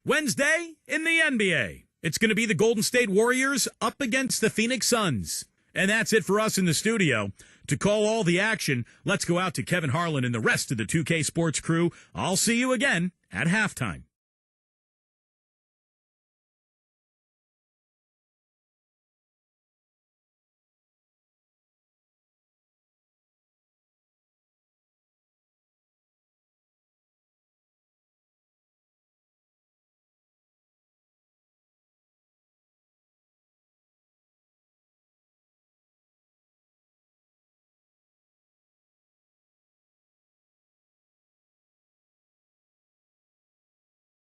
Wednesday in the NBA. It's going to be the Golden State Warriors up against the Phoenix Suns. And that's it for us in the studio. To call all the action, let's go out to Kevin Harlan and the rest of the 2K Sports crew. I'll see you again at halftime.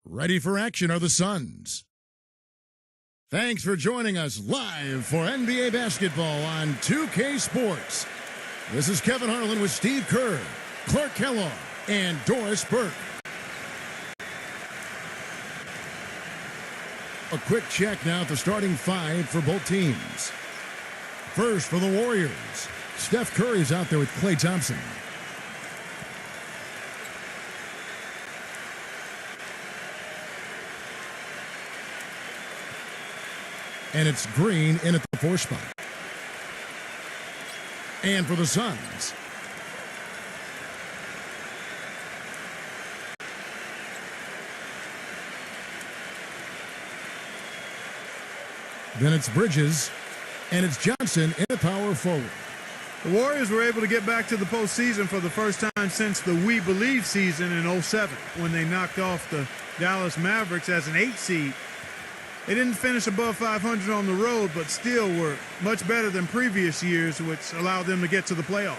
Ready for action are the Suns. Thanks for joining us live for NBA basketball on 2K Sports. This is Kevin Harlan with Steve Kerr, Clark Kellogg, and Doris Burke. A quick check now at the starting five for both teams. First for the Warriors, Steph Curry's out there with Klay Thompson. And it's Green in at the 4 spot. And for the Suns, then it's Bridges, and it's Johnson in at power forward. The Warriors were able to get back to the postseason for the first time since the We Believe season in 07, when they knocked off the Dallas Mavericks as an 8 seed. They didn't finish above 500 on the road, but still were much better than previous years, which allowed them to get to the playoffs.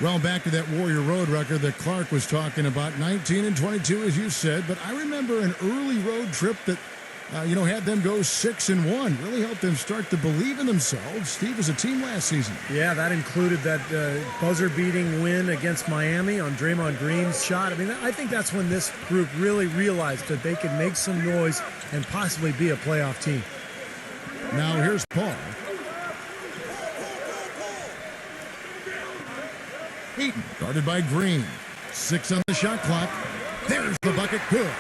Well, back to that Warrior road record that Clark was talking about, 19-22, as you said, but I remember an early road trip that had them go 6-1. Really helped them start to believe in themselves. Steve was a team last season. Yeah, that included that buzzer-beating win against Miami on Draymond Green's shot. I mean, I think that's when this group really realized that they could make some noise and possibly be a playoff team. Now here's Paul. Eaton, guarded by Green. 6 on the shot clock. There's the bucket. Good.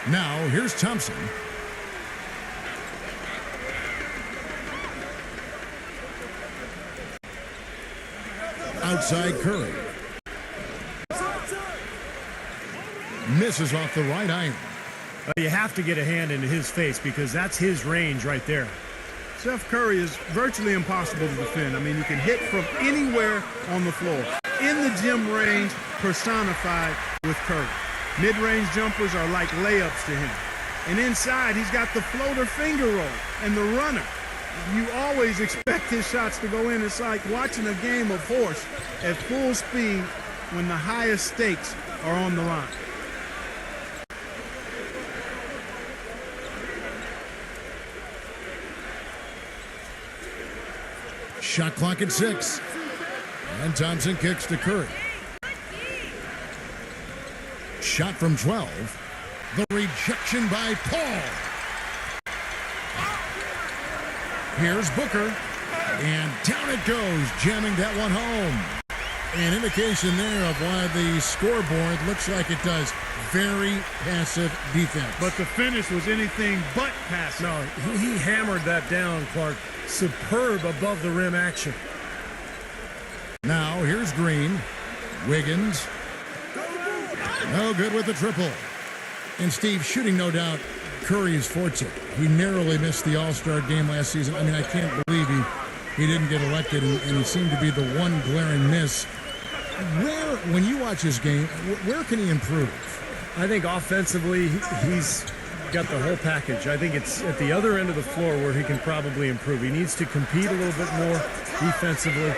Now, here's Thompson. Outside Curry. Misses off the right iron. You have to get a hand into his face because that's his range right there. Steph Curry is virtually impossible to defend. I mean, you can hit from anywhere on the floor. In the gym range, personified with Curry. Mid-range jumpers are like layups to him. And inside, he's got the floater finger roll and the runner. You always expect his shots to go in. It's like watching a game of horse at full speed when the highest stakes are on the line. Shot clock at 6. And Thompson kicks to Curry. Shot from 12. The rejection by Paul. Here's Booker. And down it goes, jamming that one home. An indication there of why the scoreboard looks like it does. Very passive defense. But the finish was anything but passive. No, he hammered that down, Clark. Superb above the rim action. Now here's Green. Wiggins. No good with the triple. And Steve, shooting no doubt Curry's forte. He narrowly missed the All-Star game last season. I mean, I can't believe he didn't get elected, and he seemed to be the one glaring miss. When you watch his game, where can he improve? I think offensively, he's got the whole package. I think it's at the other end of the floor where he can probably improve. He needs to compete a little bit more defensively,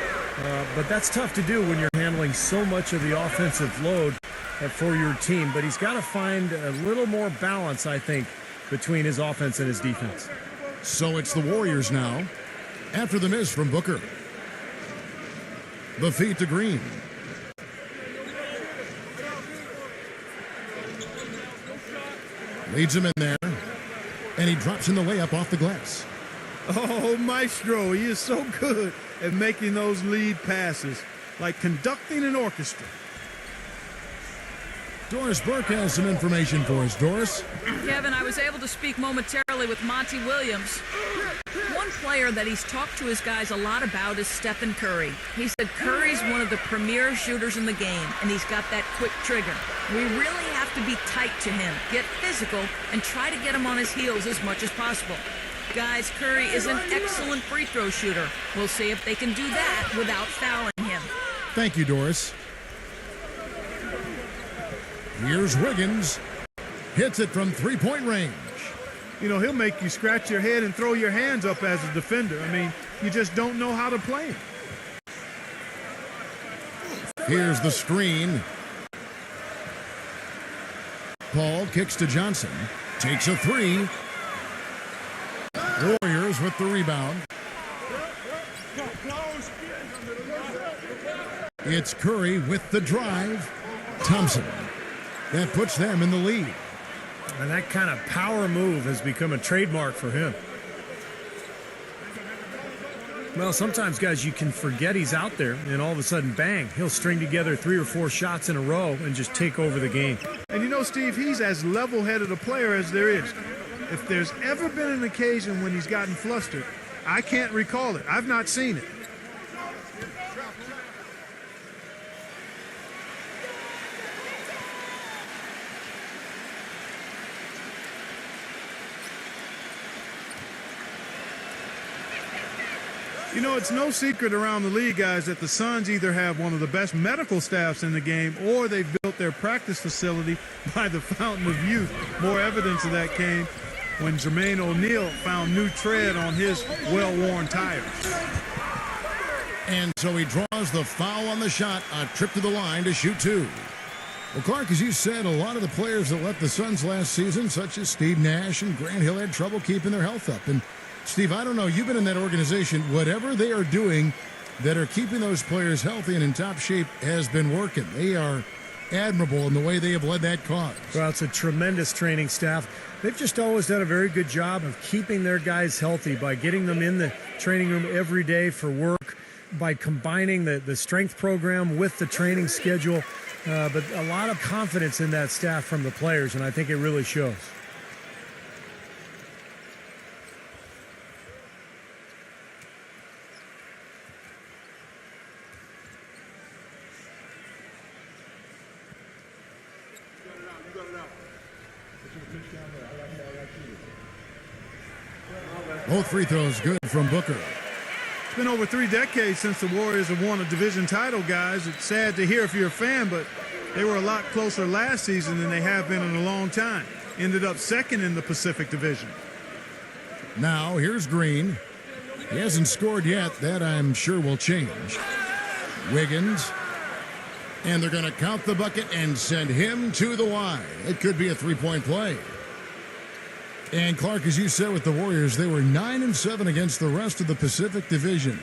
but that's tough to do when you're handling so much of the offensive load for your team. But he's got to find a little more balance, I think, between his offense and his defense. So it's the Warriors now, after the miss from Booker. The feed to Green. Leads him in there. And he drops in the layup off the glass. Oh, Maestro, he is so good at making those lead passes, like conducting an orchestra. Doris Burke has some information for us. Doris? Kevin, I was able to speak momentarily with Monty Williams. One player that he's talked to his guys a lot about is Stephen Curry. He said Curry's one of the premier shooters in the game, and he's got that quick trigger. We really have to be tight to him, get physical, and try to get him on his heels as much as possible. Guys, Curry is an excellent free throw shooter. We'll see if they can do that without fouling him. Thank you, Doris. Here's Wiggins. Hits it from three-point range. You know, he'll make you scratch your head and throw your hands up as a defender. I mean, you just don't know how to play him. Here's the screen. Paul kicks to Johnson. Takes a three. Warriors with the rebound. It's Curry with the drive. Thompson. That puts them in the lead. And that kind of power move has become a trademark for him. Well, sometimes, guys, you can forget he's out there, and all of a sudden, bang, he'll string together 3 or 4 shots in a row and just take over the game. And you know, Steve, he's as level-headed a player as there is. If there's ever been an occasion when he's gotten flustered, I can't recall it. I've not seen it. You know, it's no secret around the league, guys, that the Suns either have one of the best medical staffs in the game or they've built their practice facility by the fountain of youth. More evidence of that came when Jermaine O'Neal found new tread on his well-worn tires. And so he draws the foul on the shot, a trip to the line to shoot 2. Well, Clark, as you said, a lot of the players that left the Suns last season, such as Steve Nash and Grant Hill, had trouble keeping their health up. And Steve, I don't know, you've been in that organization. Whatever they are doing that are keeping those players healthy and in top shape has been working. They are admirable in the way they have led that cause. Well, it's a tremendous training staff. They've just always done a very good job of keeping their guys healthy by getting them in the training room every day for work, by combining the strength program with the training schedule. But a lot of confidence in that staff from the players, and I think it really shows. Both free throws good from Booker. It's been over 3 decades since the Warriors have won a division title, guys. It's sad to hear if you're a fan, but they were a lot closer last season than they have been in a long time. Ended up second in the Pacific Division. Now here's Green. He hasn't scored yet. That I'm sure will change. Wiggins. And they're going to count the bucket and send him to the line. It could be a three-point play. And Clark, as you said with the Warriors, they were 9-7 against the rest of the Pacific Division.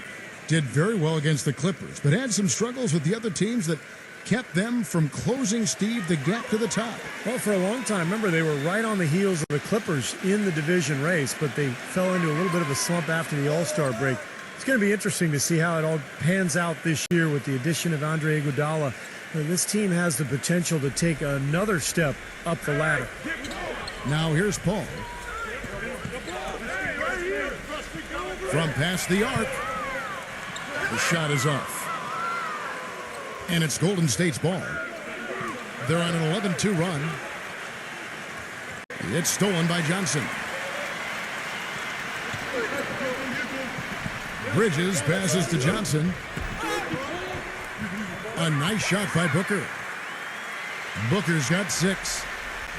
Did very well against the Clippers, but had some struggles with the other teams that kept them from closing, Steve, the gap to the top. Well, for a long time, remember, they were right on the heels of the Clippers in the division race, but they fell into a little bit of a slump after the All-Star break. It's going to be interesting to see how it all pans out this year with the addition of Andre Iguodala. This team has the potential to take another step up the ladder. Now here's Paul. From past the arc. The shot is off. And it's Golden State's ball. They're on an 11-2 run. It's stolen by Johnson. Bridges passes to Johnson. A nice shot by Booker. Booker's got 6.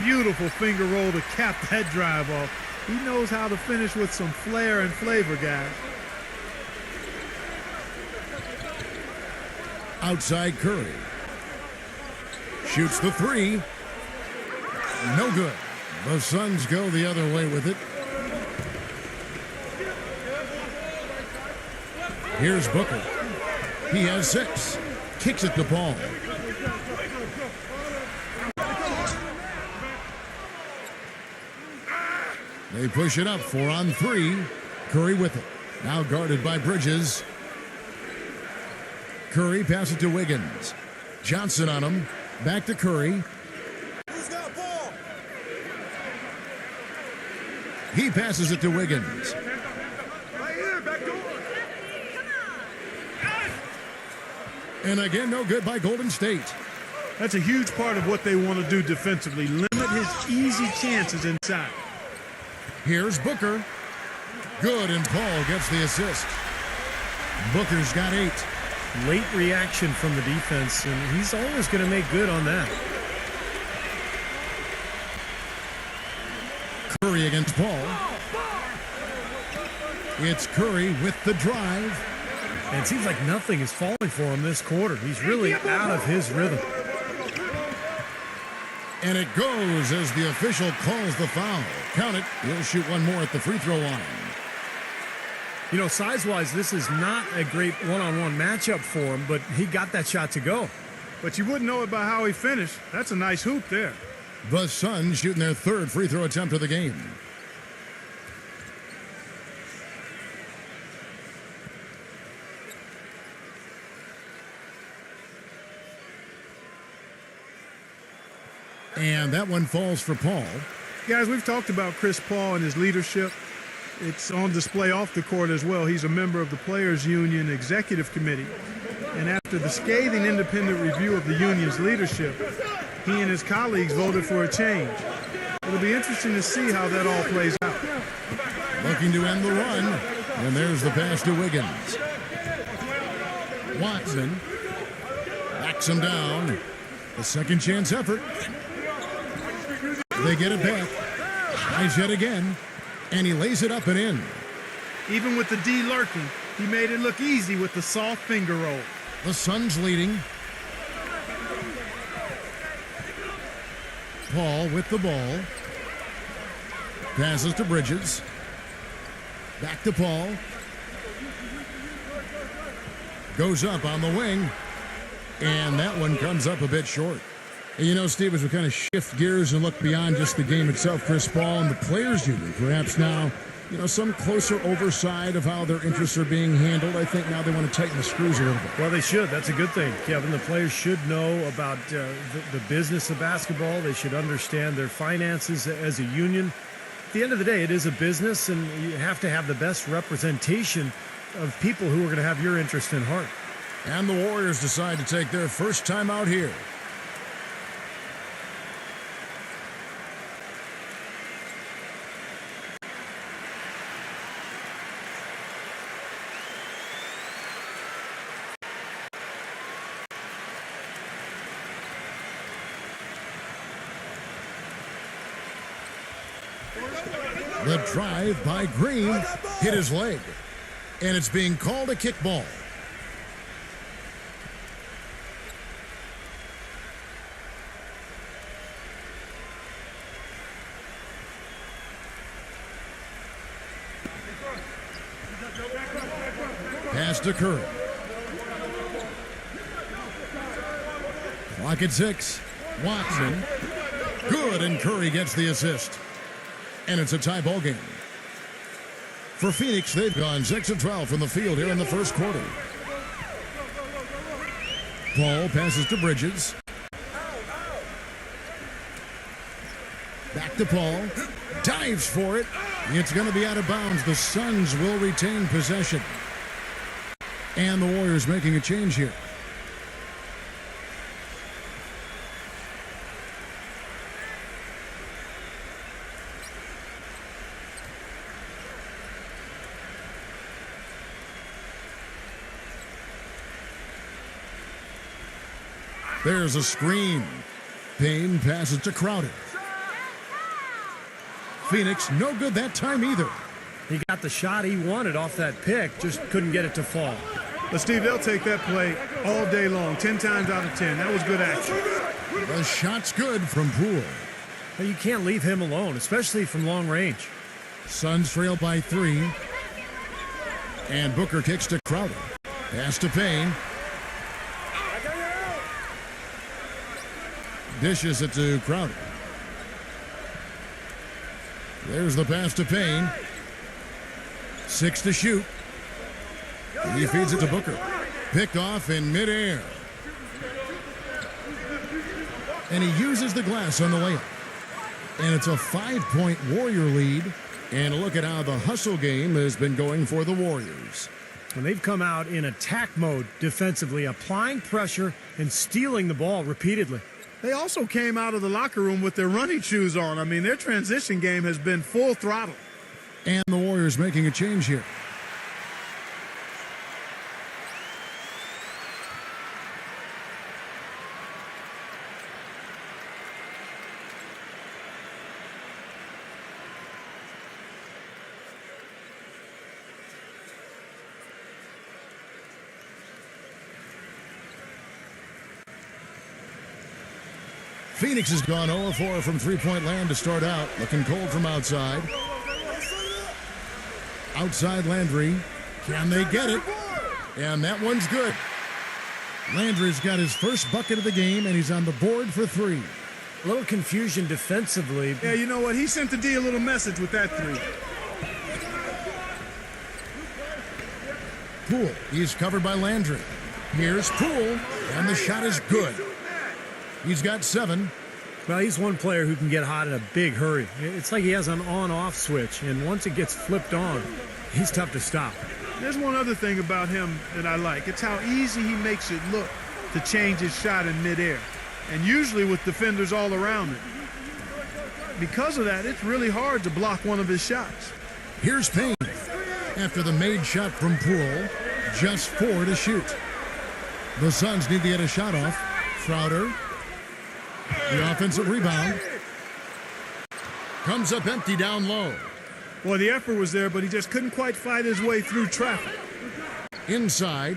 Beautiful finger roll to cap that drive off. He knows how to finish with some flair and flavor, guys. Outside Curry. Shoots the 3. No good. The Suns go the other way with it. Here's Booker. He has 6. Kicks it to Paul. They push it up, 4-on-3. Curry with it. Now guarded by Bridges. Curry passes it to Wiggins. Johnson on him. Back to Curry. Who's got ball? He passes it to Wiggins. Right here, back door. And again, no good by Golden State. That's a huge part of what they want to do defensively. Limit his easy chances inside. Here's Booker. Good, and Paul gets the assist. Booker's got 8. Late reaction from the defense, and he's always going to make good on that. Curry against Paul. It's Curry with the drive. And it seems like nothing is falling for him this quarter. He's really out of his rhythm. And it goes as the official calls the foul. Count it. He'll shoot one more at the free throw line. You know, size-wise, this is not a great one-on-one matchup for him, but he got that shot to go. But you wouldn't know it by how he finished. That's a nice hoop there. The Suns shooting their 3rd free throw attempt of the game. And that one falls for Paul. Guys, we've talked about Chris Paul and his leadership. It's on display off the court as well. He's a member of the Players Union Executive Committee. And after the scathing independent review of the union's leadership, he and his colleagues voted for a change. It'll be interesting to see how that all plays out. Looking to end the run. And there's the pass to Wiggins. Watson backs him down. The second chance effort. They get it back. Tries yet again. And he lays it up and in. Even with the D lurking, he made it look easy with the soft finger roll. The Suns leading. Paul with the ball. Passes to Bridges. Back to Paul. Goes up on the wing. And that one comes up a bit short. And you know, Steve, as we kind of shift gears and look beyond just the game itself, Chris Paul and the Players Union, perhaps now, you know, some closer oversight of how their interests are being handled. I think now they want to tighten the screws a little bit. Well, they should. That's a good thing, Kevin. The players should know about the business of basketball. They should understand their finances as a union. At the end of the day, it is a business, and you have to have the best representation of people who are going to have your interest in heart. And the Warriors decide to take their first time out here. The drive by Green hit his leg, and it's being called a kickball. Pass to Curry. Clock at 6. Watson. Good, and Curry gets the assist. And it's a tie ball game. For Phoenix, they've gone 6 of 12 from the field here in the first quarter. Paul passes to Bridges. Back to Paul. Dives for it. It's going to be out of bounds. The Suns will retain possession. And the Warriors making a change here. There's a screen. Payne passes to Crowder. Phoenix, no good that time either. He got the shot he wanted off that pick, just couldn't get it to fall. But, Steve, they'll take that play all day long, 10 times out of 10. That was good action. The shot's good from Poole. But you can't leave him alone, especially from long range. Suns trail by 3. And Booker kicks to Crowder. Pass to Payne. Dishes it to Crowder. There's the pass to Payne. 6 to shoot. He feeds it to Booker. Picked off in midair. And he uses the glass on the layup. And it's a 5-point Warrior lead. And look at how the hustle game has been going for the Warriors. And they've come out in attack mode defensively, applying pressure and stealing the ball repeatedly. They also came out of the locker room with their running shoes on. I mean, their transition game has been full throttle. And the Warriors making a change here. Phoenix has gone 0-4 from three-point land to start out. Looking cold from outside. Outside Landry. Can they get it? And that one's good. Landry's got his first bucket of the game, and he's on the board for 3. A little confusion defensively. Yeah, you know what? He sent the D a little message with that 3. Poole. He's covered by Landry. Here's Poole, and the shot is good. He's got 7. Well, he's one player who can get hot in a big hurry. It's like he has an on-off switch, and once it gets flipped on, he's tough to stop. There's one other thing about him that I like. It's how easy he makes it look to change his shot in midair, and usually with defenders all around him. Because of that, it's really hard to block one of his shots. Here's Payne. After the made shot from Poole, just 4 to shoot. The Suns need to get a shot off. Crowder. The offensive rebound. Comes up empty down low. Well, the effort was there, but he just couldn't quite fight his way through traffic. Inside.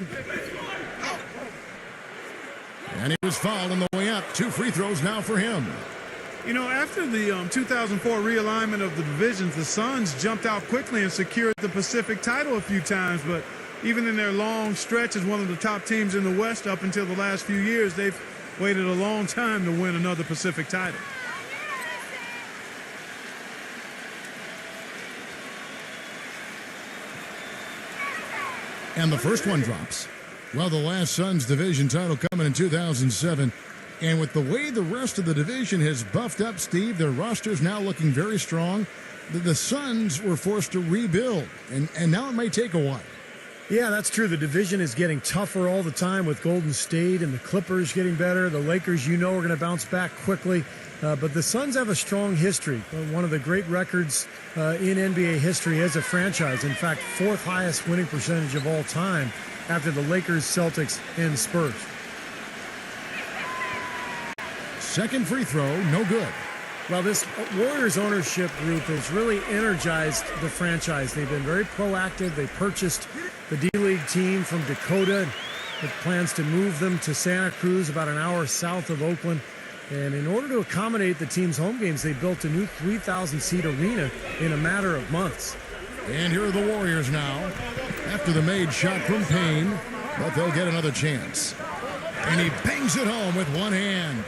And he was fouled on the way up. 2 free throws now for him. You know, after the 2004 realignment of the divisions, the Suns jumped out quickly and secured the Pacific title a few times, but even in their long stretch as one of the top teams in the West up until the last few years, they've waited a long time to win another Pacific title. And the first one drops. Well, the last Suns division title coming in 2007. And with the way the rest of the division has buffed up, Steve, their roster's now looking very strong. The Suns were forced to rebuild, and now it may take a while. Yeah, that's true. The division is getting tougher all the time with Golden State and the Clippers getting better. The Lakers, are going to bounce back quickly. But the Suns have a strong history. One of the great records in NBA history as a franchise. In fact, 4th highest winning percentage of all time after the Lakers, Celtics, and Spurs. Second free throw, no good. Well, this Warriors ownership group has really energized the franchise. They've been very proactive. They purchased the D-League team from Dakota with plans to move them to Santa Cruz, about an hour south of Oakland. And in order to accommodate the team's home games, they built a new 3,000-seat arena in a matter of months. And here are the Warriors now. After the made shot from Payne, but they'll get another chance. And he bangs it home with one hand.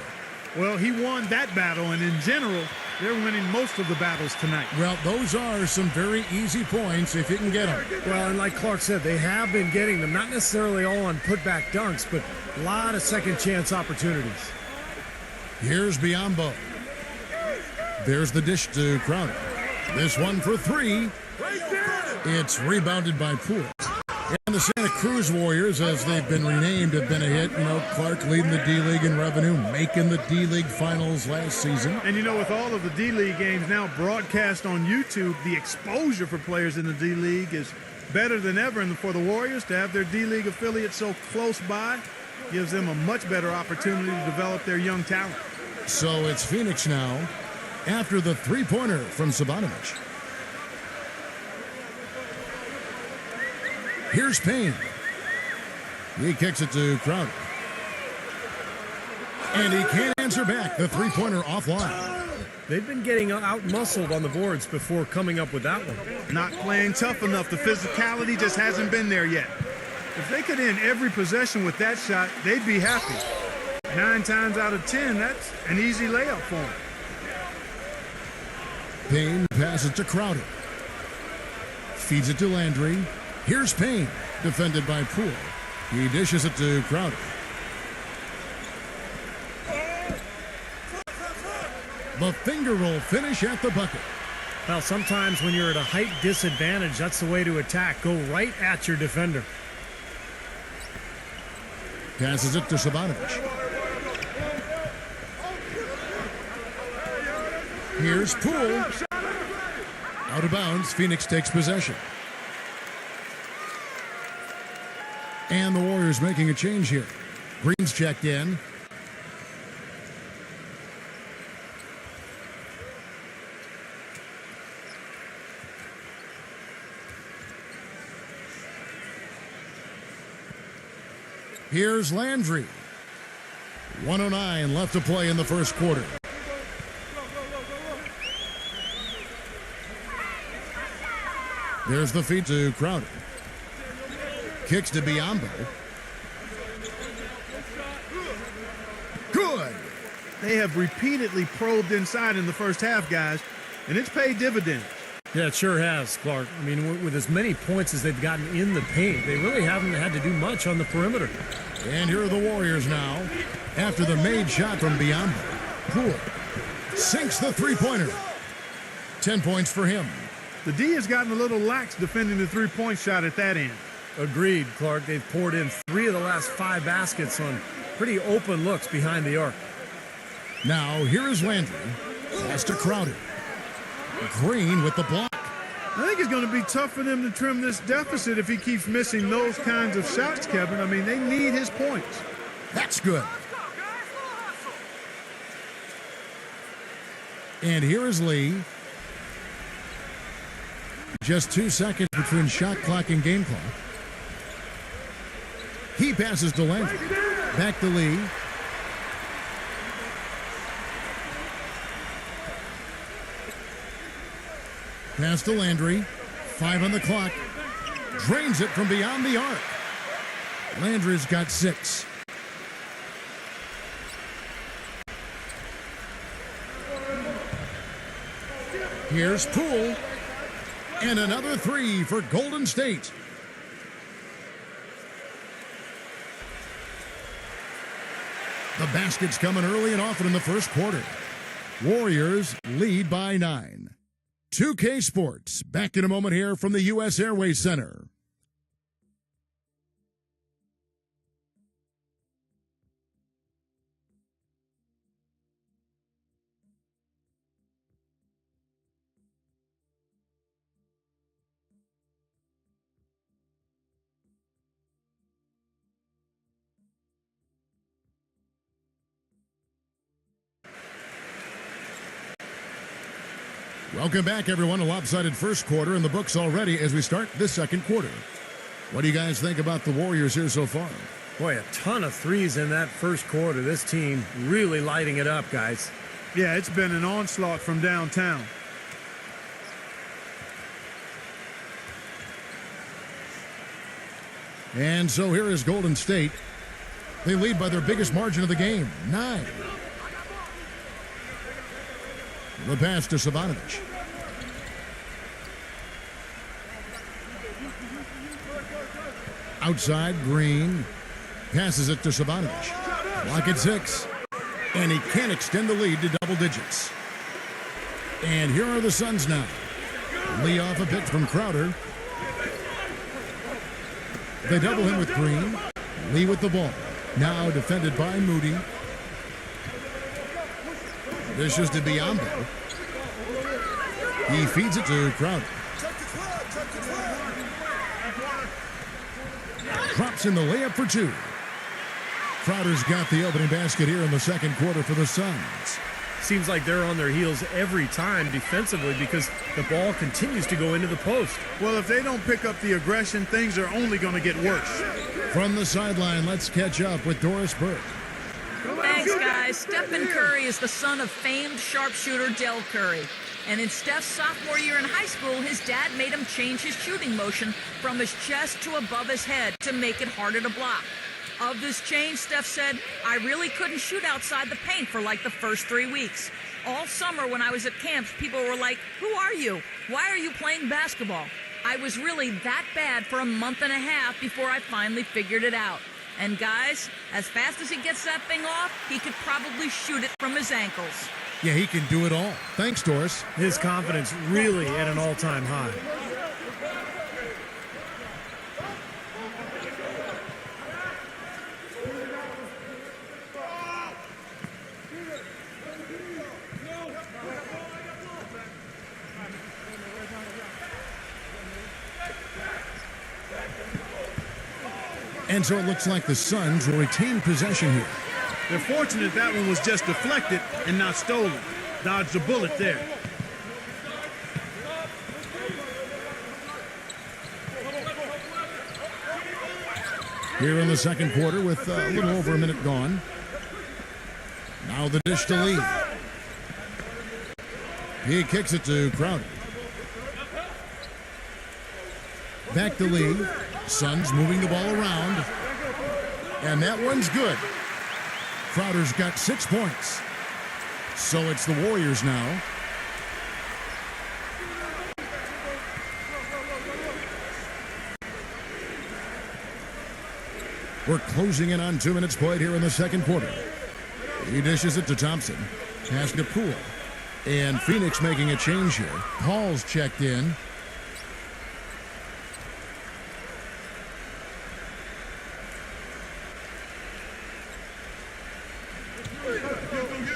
Well, he won that battle, and in general, they're winning most of the battles tonight. Well, those are some very easy points if you can get them. Well, and like Clark said, they have been getting them, not necessarily all on putback dunks, but a lot of second-chance opportunities. Here's Biyombo. There's the dish to Crowder. This one for 3. It's rebounded by Poole. And the Santa Cruz Warriors, as they've been renamed, have been a hit. Clark leading the D-League in revenue, making the D-League finals last season. And with all of the D-League games now broadcast on YouTube, the exposure for players in the D-League is better than ever. And for the Warriors to have their D-League affiliate so close by gives them a much better opportunity to develop their young talent. So it's Phoenix now after the three-pointer from Sabanovic. Here's Payne. He kicks it to Crowder. And he can't answer back. The three-pointer offline. They've been getting out-muscled on the boards before coming up with that one. Not playing tough enough. The physicality just hasn't been there yet. If they could end every possession with that shot, they'd be happy. 9 times out of 10, that's an easy layup for them. Payne passes to Crowder. Feeds it to Landry. Here's Payne, defended by Poole. He dishes it to Crowder. The finger roll finish at the bucket. Well, sometimes when you're at a height disadvantage, that's the way to attack. Go right at your defender. Passes it to Sabanovic. Here's Poole. Out of bounds, Phoenix takes possession. And the Warriors making a change here. Green's checked in. Here's Landry. 1:09 left to play in the first quarter. There's the feed to Crowder. Kicks to Biyombo. Good. They have repeatedly probed inside in the first half, guys, and it's paid dividends. Yeah, it sure has, Clark. I mean, with as many points as they've gotten in the paint, they really haven't had to do much on the perimeter. And here are the Warriors now. After the made shot from Biyombo, Poole sinks the three-pointer. 10 points for him. The D has gotten a little lax defending the three-point shot at that end. Agreed, Clark. They've poured in 3 of the last 5 baskets on pretty open looks behind the arc. Now, here is Landry. Pass to Crowder. Green with the block. I think it's going to be tough for them to trim this deficit if he keeps missing those kinds of shots, Kevin. I mean, they need his points. That's good. And here is Lee. Just 2 seconds between shot clock and game clock. He passes to Landry. Back to Lee. Pass to Landry. 5 on the clock. Drains it from beyond the arc. Landry's got 6. Here's Poole. And another 3 for Golden State. The basket's coming early and often in the first quarter. Warriors lead by 9. 2K Sports, back in a moment here from the U.S. Airways Center. Welcome back, everyone. A lopsided first quarter in the books already as we start this second quarter. What do you guys think about the Warriors here so far? Boy, a ton of threes in that first quarter. This team really lighting it up, guys. Yeah, it's been an onslaught from downtown. And so here is Golden State. They lead by their biggest margin of the game, 9. The pass to Sabanovic. Outside, Green passes it to Sabanovic. Block at 6. And he can't extend the lead to double digits. And here are the Suns now. Lee off a pick from Crowder. They double him with Green. Lee with the ball. Now defended by Moody. This is to Biyombo. He feeds it to Crowder. Drops in the layup for 2. Crowder's got the opening basket here in the second quarter for the Suns. Seems like they're on their heels every time defensively because the ball continues to go into the post. Well, if they don't pick up the aggression, things are only going to get worse. From the sideline, let's catch up with Doris Burke. Thanks, guys. Stephen Curry is the son of famed sharpshooter Del Curry. And in Steph's sophomore year in high school, his dad made him change his shooting motion from his chest to above his head to make it harder to block. Of this change, Steph said, I really couldn't shoot outside the paint for like the first 3 weeks. All summer when I was at camps, people were like, "Who are you? Why are you playing basketball?" I was really that bad for a month and a half before I finally figured it out. And guys, as fast as he gets that thing off, he could probably shoot it from his ankles. Yeah, he can do it all. Thanks, Doris. His confidence really at an all-time high. And so it looks like the Suns will retain possession here. They're fortunate that one was just deflected and not stolen. Dodged a bullet there. Here in the second quarter with a little over a minute gone. Now the dish to Lee. He kicks it to Crowder. Back to Lee. Suns moving the ball around. And that one's good. Crowder's got 6 points. So it's the Warriors now. We're closing in on 2 minutes played here in the second quarter. He dishes it to Thompson. Pass to Poole. And Phoenix making a change here. Paul's checked in.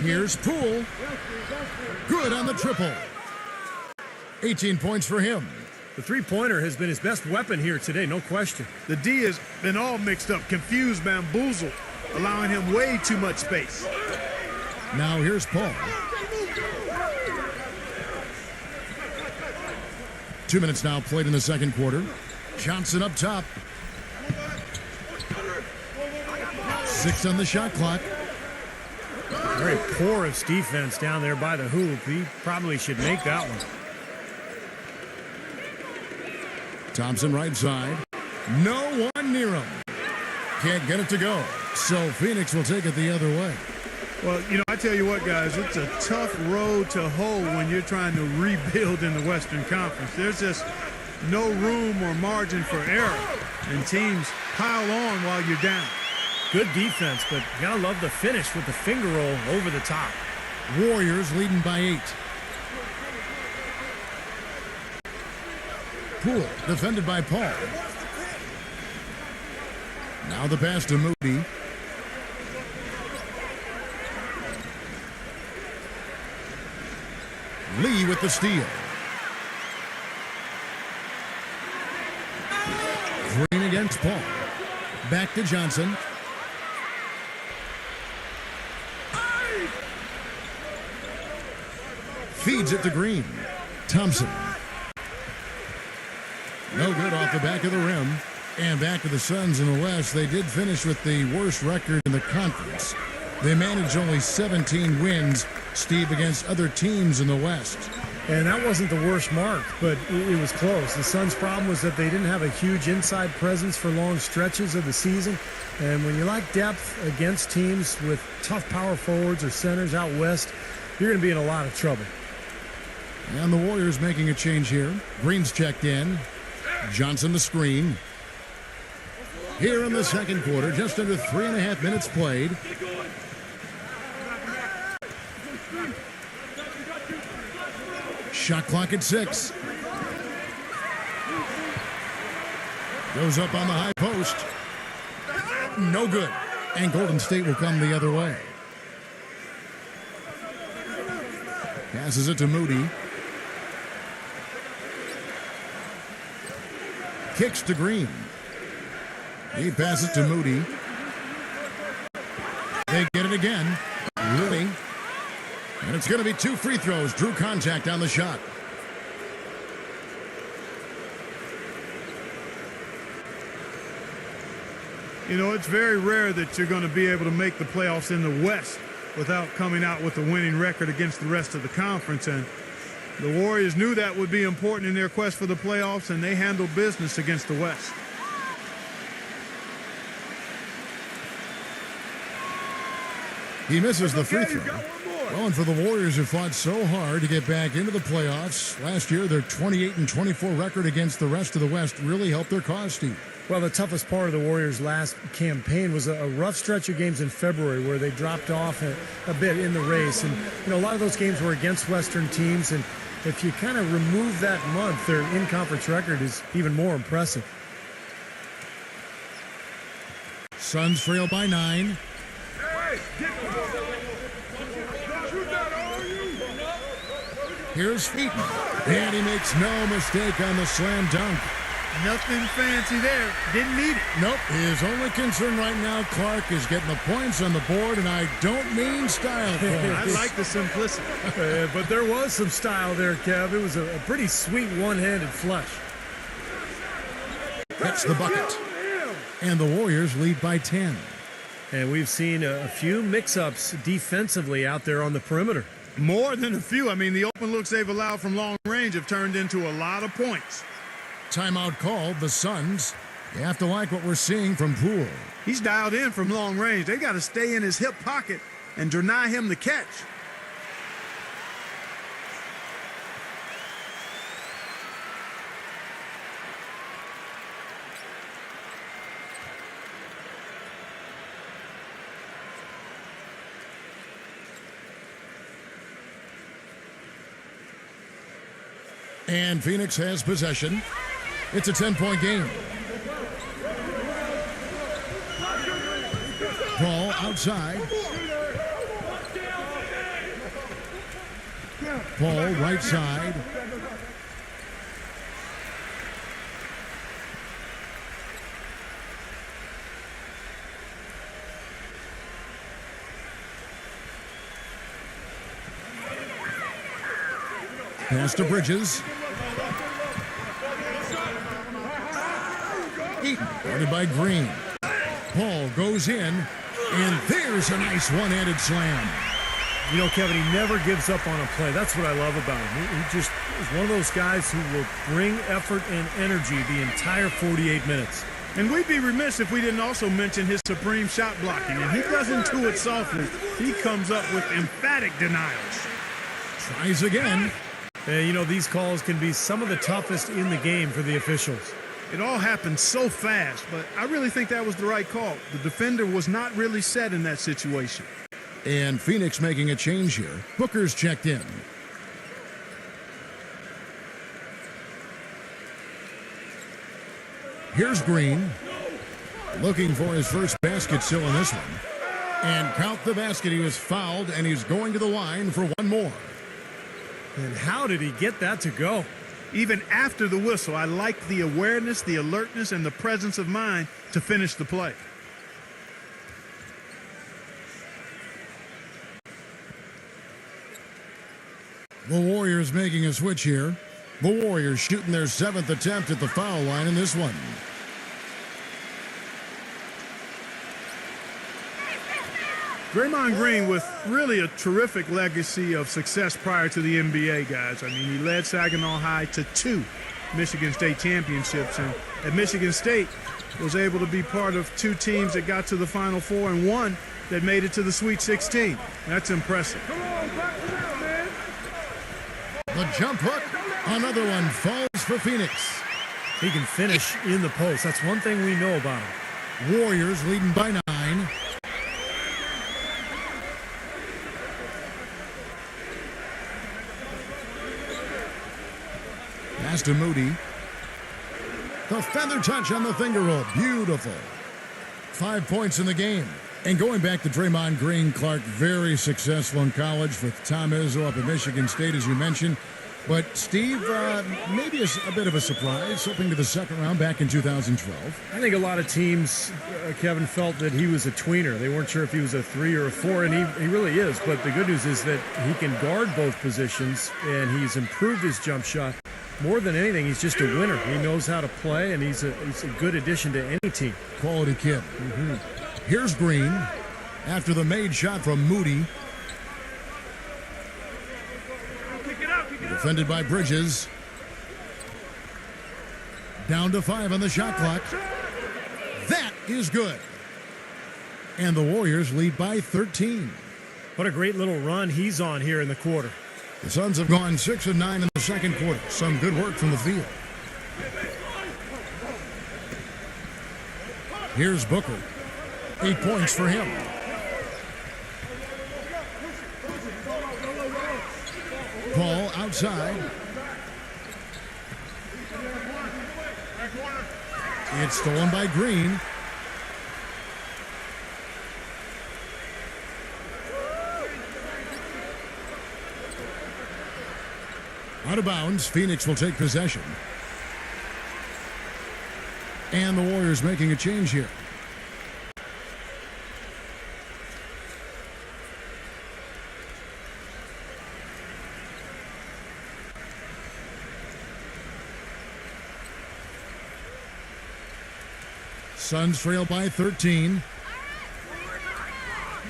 Here's Poole. Good on the triple. 18 points for him. The three-pointer has been his best weapon here today, no question. The D has been all mixed up, confused, bamboozled, allowing him way too much space. Now here's Paul. 2 minutes now played in the second quarter. Johnson up top. 6 on the shot clock. Very porous defense down there by the hoop. He probably should make that one. Thompson right side. No one near him. Can't get it to go. So Phoenix will take it the other way. Well, you know, I tell you what, guys, it's a tough road to hoe when you're trying to rebuild in the Western Conference. There's just no room or margin for error, and teams pile on while you're down. Good defense, but you gotta love the finish with the finger roll over the top. Warriors leading by 8. Poole defended by Paul. Now the pass to Moody. Lee with the steal. Green against Paul. Back to Johnson. Feeds it to Green. Thompson. No good off the back of the rim. And back to the Suns in the West. They did finish with the worst record in the conference. They managed only 17 wins, Steve, against other teams in the West. And that wasn't the worst mark, but it was close. The Suns' problem was that they didn't have a huge inside presence for long stretches of the season. And when you lack depth against teams with tough power forwards or centers out west, you're going to be in a lot of trouble. And the Warriors making a change here. Green's checked in. Johnson the screen. Here in the second quarter, just under 3.5 minutes played. Shot clock at 6. Goes up on the high post. No good. And Golden State will come the other way. Passes it to Moody. Kicks to Green. He passes to Moody. They get it again. Lilly. And it's going to be 2 free throws. Drew contact on the shot. You know, it's very rare that you're going to be able to make the playoffs in the West without coming out with a winning record against the rest of the conference. And the Warriors knew that would be important in their quest for the playoffs, and they handled business against the West. He misses the free throw. Well, and for the Warriors, who fought so hard to get back into the playoffs, last year their 28-24 record against the rest of the West really helped their cause, Steve. Well, the toughest part of the Warriors' last campaign was a rough stretch of games in February where they dropped off a bit in the race. And, a lot of those games were against Western teams. And if you kind of remove that month, their in-conference record is even more impressive. Suns trail by 9. Here's Fxaa, and he makes no mistake on the slam dunk. Nothing fancy there. Didn't need it. Nope, his only concern right now, Clark, is getting the points on the board, and I don't mean style points. I like the simplicity. But there was some style there, Kev. It was a pretty sweet one-handed flush. That's the bucket. And the Warriors lead by 10. And we've seen a few mix-ups defensively out there on the perimeter. More than a few. I mean, the open looks they've allowed from long range have turned into a lot of points. Timeout called, the Suns. You have to like what we're seeing from Poole. He's dialed in from long range. They got to stay in his hip pocket and deny him the catch. And Phoenix has possession. It's a 10-point game. Ball outside. Paul right side. Pass to Bridges. Eaton, guarded by Green. Paul goes in, and there's a nice one-handed slam. Kevin, he never gives up on a play. That's what I love about him. He just is one of those guys who will bring effort and energy the entire 48 minutes. And we'd be remiss if we didn't also mention his supreme shot blocking. And he doesn't do it softly. He comes up with emphatic denials. Tries again. And, these calls can be some of the toughest in the game for the officials. It all happened so fast, but I really think that was the right call. The defender was not really set in that situation. And Phoenix making a change here. Booker's checked in. Here's Green. Looking for his first basket still in this one. And count the basket. He was fouled, and he's going to the line for one more. And how did he get that to go? Even after the whistle, I liked the awareness, the alertness, and the presence of mind to finish the play. The Warriors making a switch here. The Warriors shooting their 7th attempt at the foul line in this one. Draymond Green with really a terrific legacy of success prior to the NBA, guys. I mean, he led Saginaw High to 2 Michigan State championships. And at Michigan State, was able to be part of 2 teams that got to the Final Four and 1 that made it to the Sweet 16. That's impressive. The jump hook. Another one falls for Phoenix. He can finish in the post. That's one thing we know about him. Warriors leading by 9. Pass to Moody. The feather touch on the finger roll. Beautiful. 5 points in the game. And going back to Draymond Green, Clark, very successful in college with Tom Izzo up at Michigan State, as you mentioned. But Steve, maybe a bit of a surprise, hoping to the second round back in 2012. I think a lot of teams, Kevin, felt that he was a tweener. They weren't sure if he was a 3 or a 4, and he really is. But the good news is that he can guard both positions, and he's improved his jump shot. More than anything, he's just a winner. He knows how to play, and he's a good addition to any team. Quality kid. Here's Green after the made shot from Moody. Defended by Bridges. Down to 5 on the shot clock. That is good. And the Warriors lead by 13. What a great little run he's on here in the quarter. The Suns have gone 6 of 9 in the second quarter. Some good work from the field. Here's Booker. 8 points for him. Paul outside. It's stolen by Green. Out of bounds, Phoenix will take possession. And the Warriors making a change here. Suns trail by 13.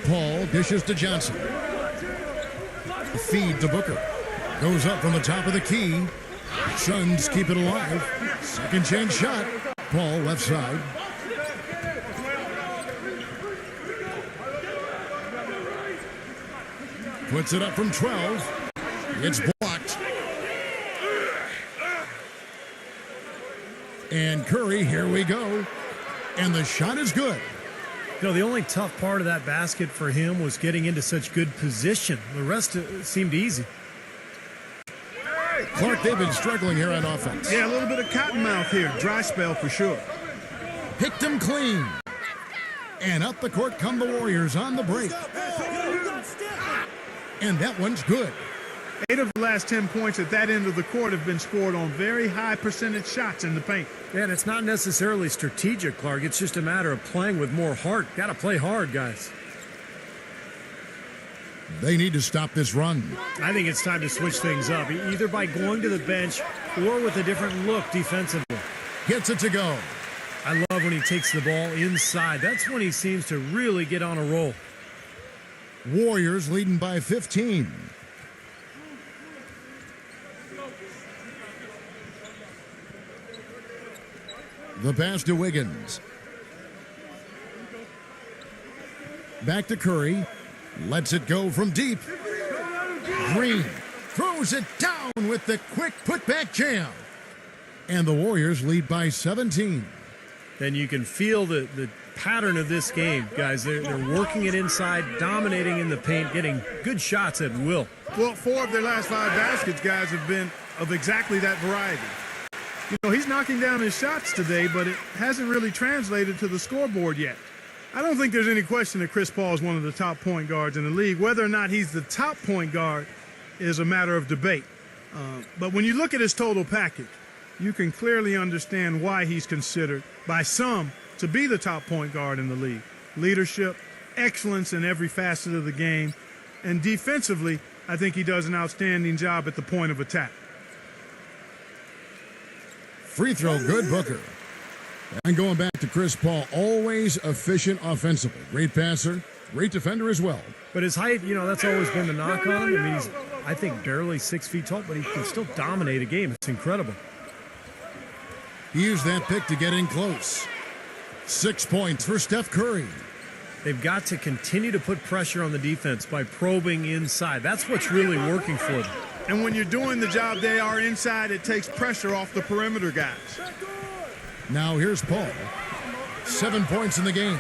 Paul dishes to Johnson. Feed to Booker. Goes up from the top of the key. Suns keep it alive. Second chance shot. Paul left side. Puts it up from 12. It's blocked. And Curry, here we go. And the shot is good. You know, the only tough part of that basket for him was getting into such good position. The rest seemed easy. Clark, they've been struggling here on offense. Yeah, a little bit of cottonmouth here. Dry spell for sure. Picked him clean. And up the court come the Warriors on the break. And that one's good. 8 of the last 10 points at that end of the court have been scored on very high percentage shots in the paint. Yeah, and it's not necessarily strategic, Clark. It's just a matter of playing with more heart. Got to play hard, guys. They need to stop this run. I think it's time to switch things up, either by going to the bench or with a different look defensively. Gets it to go. I love when he takes the ball inside. That's when he seems to really get on a roll. Warriors leading by 15. The pass to Wiggins. Back to Curry. Lets it go from deep. Green throws it down with the quick putback jam. And the Warriors lead by 17. Then you can feel the pattern of this game, guys. They're working it inside, dominating in the paint, getting good shots at will. Well, 4 of their last 5 baskets, guys, have been of exactly that variety. You know, he's knocking down his shots today, but it hasn't really translated to the scoreboard yet. I don't think there's any question that Chris Paul is one of the top point guards in the league. Whether or not he's the top point guard is a matter of debate. But when you look at his total package, you can clearly understand why he's considered by some to be the top point guard in the league. Leadership, excellence in every facet of the game, and defensively, I think he does an outstanding job at the point of attack. Free throw, good, Booker. And going back to Chris Paul, always efficient offensively. Great passer, great defender as well. But his height, you know, that's always been the knock on him. I mean, he's, I think, barely 6 feet tall, but he can still dominate a game. It's incredible. He used that pick to get in close. 6 points for Steph Curry. They've got to continue to put pressure on the defense by probing inside. That's what's really working for them. And when you're doing the job they are inside, it takes pressure off the perimeter guys. Now here's Paul. 7 points in the game.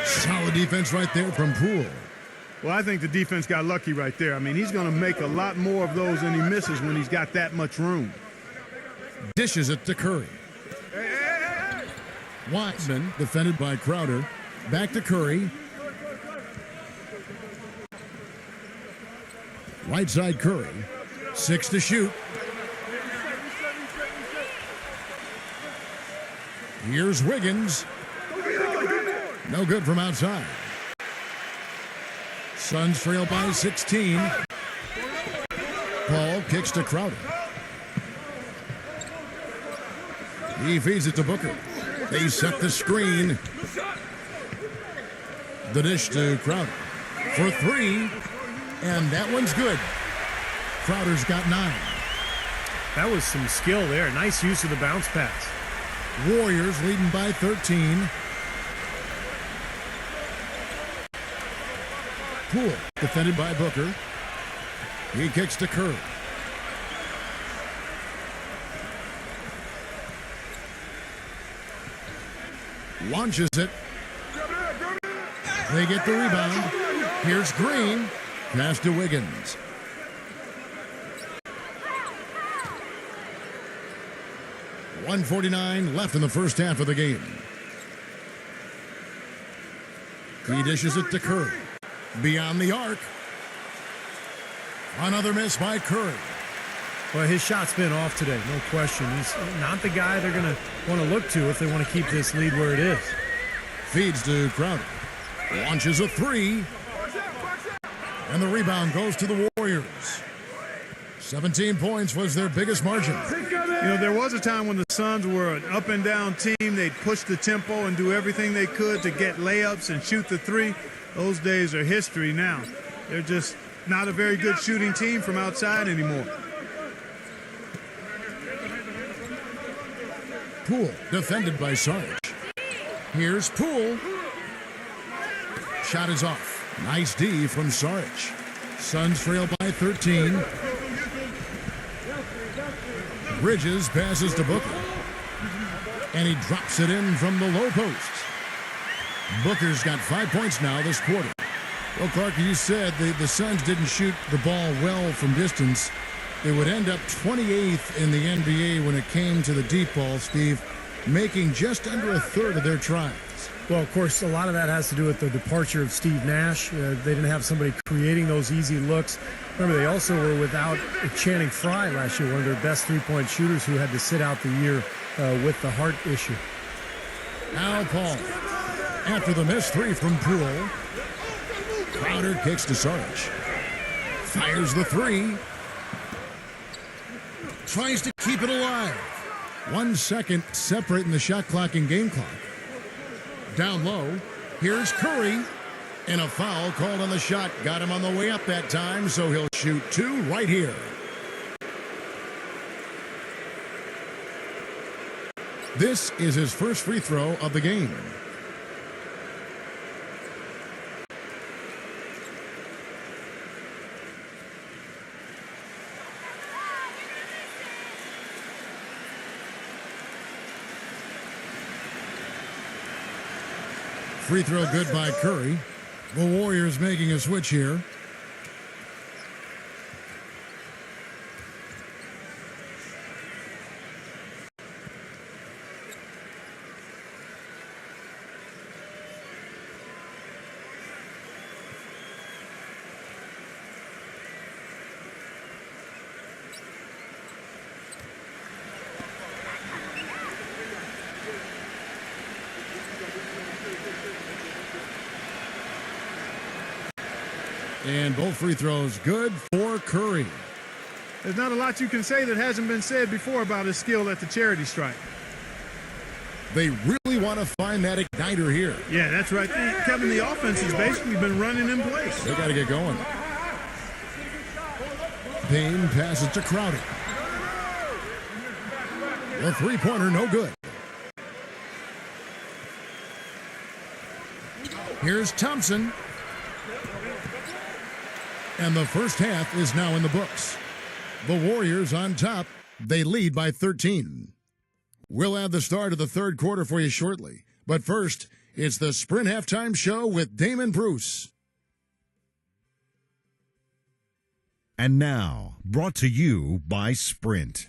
Solid defense right there from Poole. Well, I think the defense got lucky right there. I mean, he's going to make a lot more of those than he misses when he's got that much room. Dishes it to Curry. Wiseman defended by Crowder. Back to Curry. Right side Curry. 6 to shoot. Here's Wiggins. No good from outside. Suns trail by 16. Paul kicks to Crowder. He feeds it to Booker. They set the screen. The dish to Crowder for 3. And that one's good. Crowder's got 9. That was some skill there. Nice use of the bounce pass. Warriors leading by 13. Poole, defended by Booker. He kicks to Curry. Launches it. They get the rebound. Here's Green. Pass to Wiggins. .149 left in the first half of the game. He dishes it to Curry. Beyond the arc. Another miss by Curry. Well, his shot's been off today, no question. He's not the guy they're going to want to look to if they want to keep this lead where it is. Feeds to Crowder. Launches a three. And the rebound goes to the Warriors. 17 points was their biggest margin. You know, there was a time when the Suns were an up-and-down team. They'd push the tempo and do everything they could to get layups and shoot the three. Those days are history now. They're just not a very good shooting team from outside anymore. Poole, defended by Sarge. Here's Poole. Shot is off. Nice D from Sarge. Suns trail by 13. Bridges passes to Booker. And he drops it in from the low post. Booker's got 5 points now this quarter. Well, Clark, you said the Suns didn't shoot the ball well from distance. They would end up 28th in the NBA when it came to the deep ball, Steve, making just under a third of their tries. Well, of course, a lot of that has to do with the departure of Steve Nash. They didn't have somebody creating those easy looks. Remember, they also were without Channing Frye last year, one of their best three-point shooters who had to sit out the year with the heart issue. Now Paul, after the missed three from Poole, Crowder kicks to Sarge. Fires the three. Tries to keep it alive. 1 second separating the shot clock and game clock. Down low, here's Curry. And a foul called on the shot. Got him on the way up that time, so he'll shoot two right here. This is his first free throw of the game. Free throw good by Curry. The Warriors making a switch here. And both free throws good for Curry. There's not a lot you can say that hasn't been said before about his skill at the charity stripe. They really want to find that igniter here. Yeah, that's right. Kevin, the offense has basically been running in place. They got to get going. Payne passes to Crowder. The three-pointer, no good. Here's Thompson. And the first half is now in the books. The Warriors on top. They lead by 13. We'll have the start of the third quarter for you shortly. But first, it's the Sprint Halftime Show with Damon Bruce. And now, brought to you by Sprint.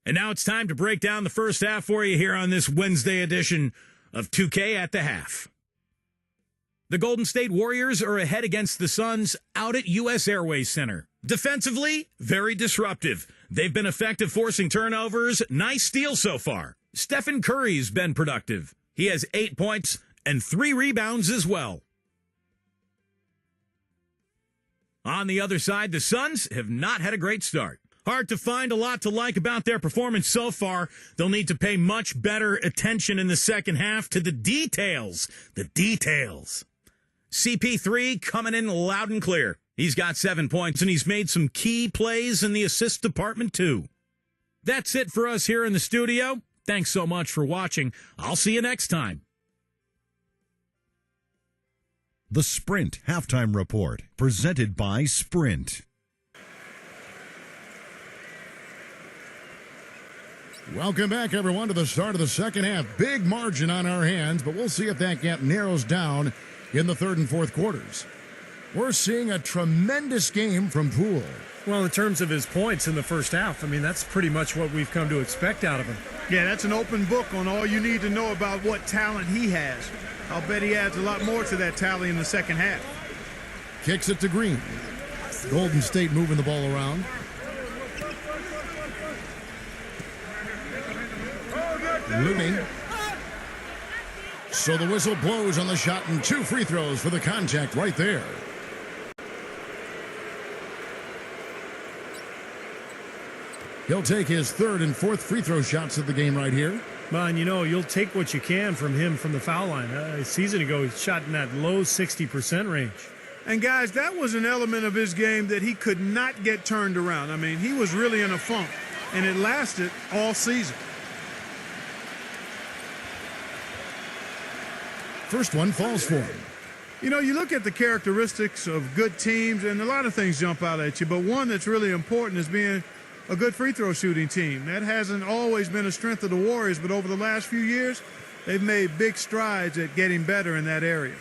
And now it's time to break down the first half for you here on this Wednesday edition of 2K at the Half. The Golden State Warriors are ahead against the Suns out at U.S. Airways Center. Defensively, very disruptive. They've been effective forcing turnovers. Nice steal so far. Stephen Curry's been productive. He has 8 points and 3 rebounds as well. On the other side, the Suns have not had a great start. Hard to find a lot to like about their performance so far. They'll need to pay much better attention in the second half to the details. The details. CP3 coming in loud and clear. He's got 7 points, and he's made some key plays in the assist department, too. That's it for us here in the studio. Thanks so much for watching. I'll see you next time. The Sprint Halftime Report, presented by Sprint. Welcome back, everyone, to the start of the second half. Big margin on our hands, but we'll see if that gap narrows down in the third and fourth quarters. We're seeing a tremendous game from Poole. Well, in terms of his points in the first half, I mean, that's pretty much what we've come to expect out of him. Yeah, that's an open book on all you need to know about what talent he has. I'll bet he adds a lot more to that tally in the second half. Kicks it to Green. Golden State moving the ball around. Looney. So the whistle blows on the shot and 2 free throws for the contact right there. He'll take his third and fourth free throw shots of the game right here. Well, and you know, you'll take what you can from him from the foul line. A season ago, he shot in that low 60% range. And guys, that was an element of his game that he could not get turned around. I mean, he was really in a funk, and it lasted all season. First one falls for him. You know, you look at the characteristics of good teams, and a lot of things jump out at you, but one that's really important is being a good free throw shooting team. That hasn't always been a strength of the Warriors, but over the last few years, they've made big strides at getting better in that area.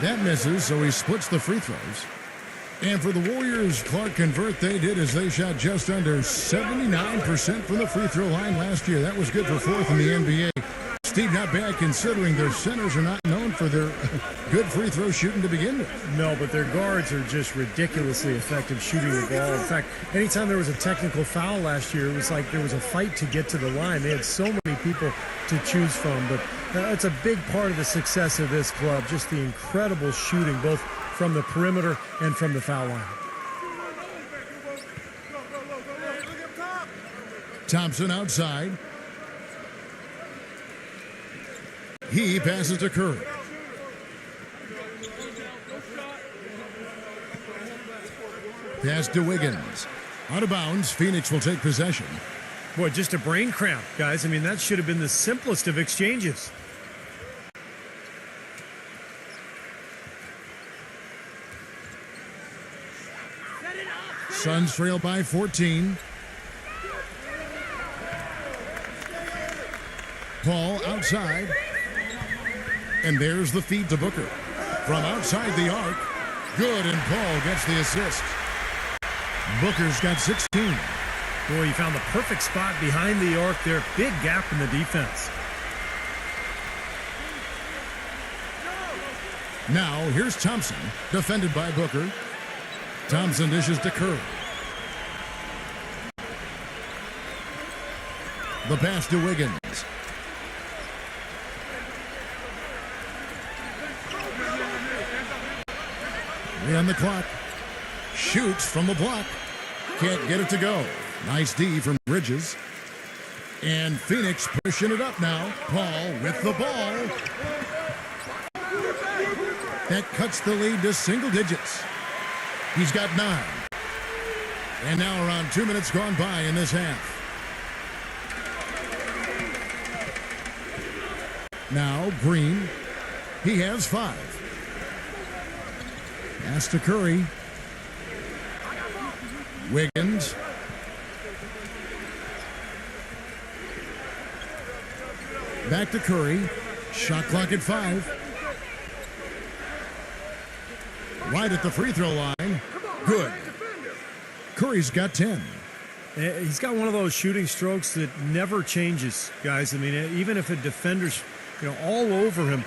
That misses, so he splits the free throws. And for the Warriors, Clark convert, they did as they shot just under 79% from the free throw line last year. That was good for fourth in the NBA. Steve, not bad considering their centers are not known for their good free throw shooting to begin with. No, but their guards are just ridiculously effective shooting the ball. In fact, anytime there was a technical foul last year, it was like there was a fight to get to the line. They had so many people to choose from, but that's a big part of the success of this club, just the incredible shooting, both from the perimeter and from the foul line. Thompson outside. He passes to Curry. Pass to Wiggins. Out of bounds, Phoenix will take possession. Boy, just a brain cramp, guys. I mean, that should have been the simplest of exchanges. Suns trail by 14. Paul outside. And there's the feed to Booker. From outside the arc. Good, and Paul gets the assist. Booker's got 16. Boy, he found the perfect spot behind the arc there. Big gap in the defense. Now, here's Thompson, defended by Booker. Thompson dishes to Curry. The pass to Wiggins. On the clock. Shoots from the block. Can't get it to go. Nice D from Bridges. And Phoenix pushing it up now. Paul with the ball. That cuts the lead to single digits. He's got 9. And now around 2 minutes gone by in this half. Now Green. He has 5. Pass to Curry. Wiggins. Back to Curry. Shot clock at 5. Right at the free throw line. Good. Curry's got 10. He's got one of those shooting strokes that never changes, guys. I mean, even if a defender's, all over him,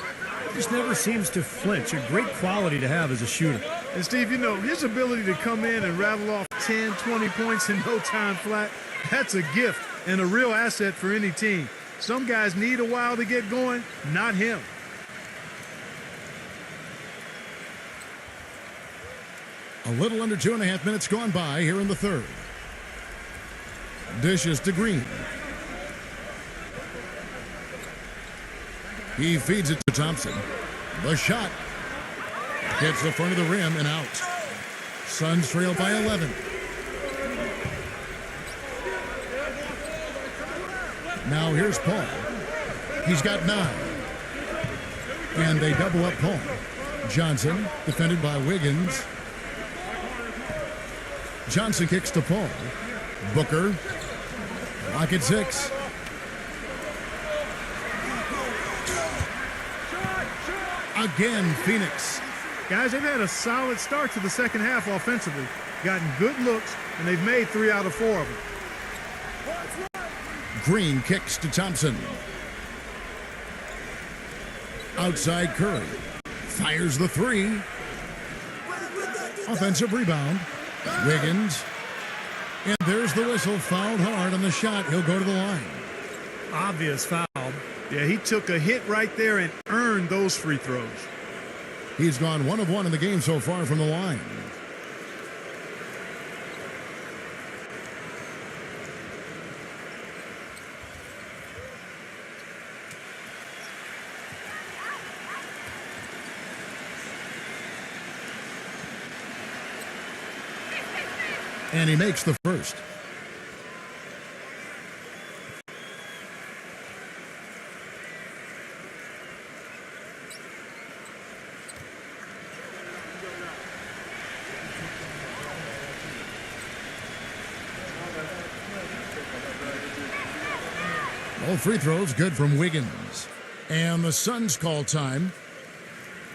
just never seems to flinch. A great quality to have as a shooter. And Steve, his ability to come in and rattle off 10, 20 points in no time flat, that's a gift and a real asset for any team. Some guys need a while to get going, not him. A little under 2.5 minutes gone by here in the third. Dishes to Green. He feeds it to Thompson. The shot hits the front of the rim and out. Suns trail by 11. Now here's Paul. He's got 9. And they double up Paul. Johnson, defended by Wiggins. Johnson kicks to Paul. Booker. Lock at 6. Again, Phoenix. Guys, they've had a solid start to the second half offensively. Gotten good looks, and they've made 3 out of 4 of them. Green kicks to Thompson. Outside Curry. Fires the 3. Offensive rebound. Wiggins. And there's the whistle. Fouled hard on the shot. He'll go to the line. Obvious foul. Yeah, he took a hit right there and earned those free throws. He's gone 1 of 1 in the game so far from the line. And he makes the first. All free throws good from Wiggins. And the Suns call time.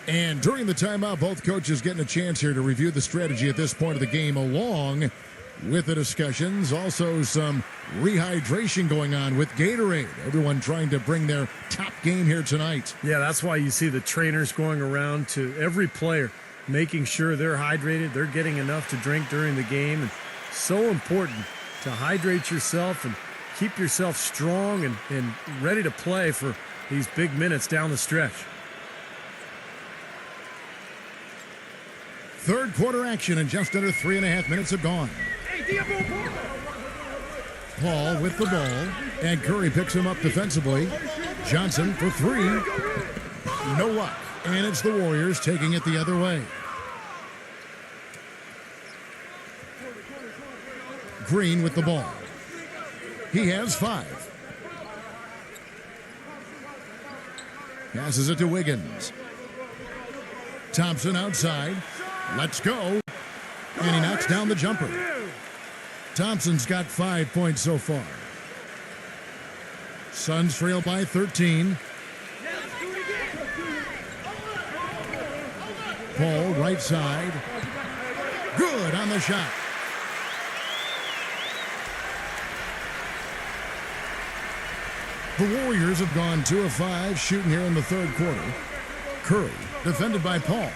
And during the timeout, both coaches getting a chance here to review the strategy at this point of the game, along with the discussions. Also some rehydration going on with Gatorade. Everyone trying to bring their top game here tonight. Yeah, that's why you see the trainers going around to every player, making sure they're hydrated, they're getting enough to drink during the game. And so important to hydrate yourself and keep yourself strong and ready to play for these big minutes down the stretch. Third quarter action, and just under 3.5 minutes have gone. Paul with the ball, and Curry picks him up defensively. Johnson for 3. No luck, and it's the Warriors taking it the other way. Green with the ball. He has 5. Passes it to Wiggins. Thompson outside. Let's go. And he knocks down the jumper. Thompson's got 5 points so far. Suns trail by 13. Paul right side. Good on the shot. The Warriors have gone 2 of 5 shooting here in the third quarter. Curry defended by Paul.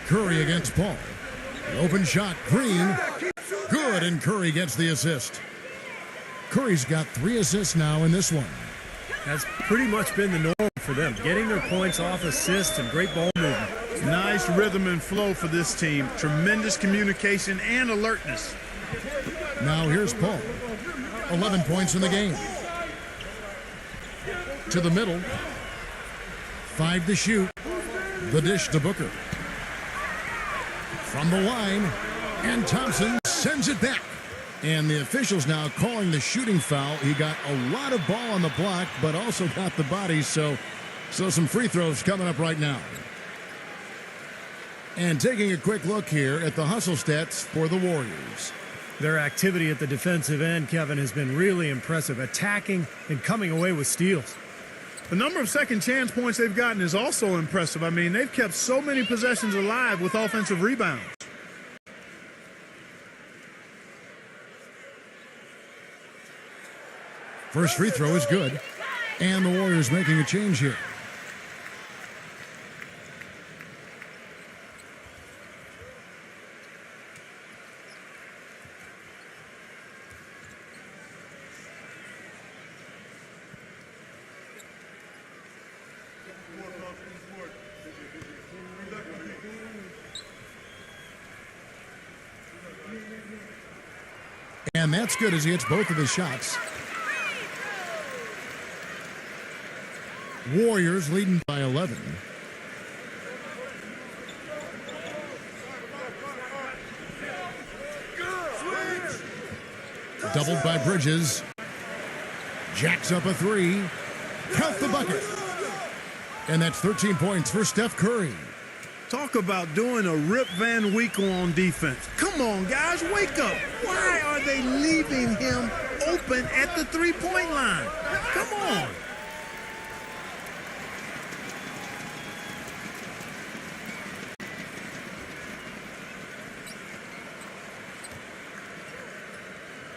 Curry against Paul. Open shot, Green. Good, and Curry gets the assist. Curry's got 3 assists now in this one. That's pretty much been the norm for them, getting their points off assists and great ball movement. Nice rhythm and flow for this team. Tremendous communication and alertness. Now here's Paul. 11 points in the game. To the middle. 5 to shoot. The dish to Booker. From the line, and Thompson sends it back. And the officials now calling the shooting foul. He got a lot of ball on the block, but also got the body, so some free throws coming up right now. And taking a quick look here at the hustle stats for the Warriors. Their activity at the defensive end, Kevin, has been really impressive, attacking and coming away with steals. The number of second chance points they've gotten is also impressive. I mean, they've kept so many possessions alive with offensive rebounds. First free throw is good. And the Warriors making a change here. And that's good as he hits both of his shots. Warriors leading by 11. Doubled by Bridges. Jacks up a three. Count the bucket. And that's 13 points for Steph Curry. Talk about doing a Rip Van Winkle on defense. Come on, guys, wake up. Why are they leaving him open at the three-point line? Come on.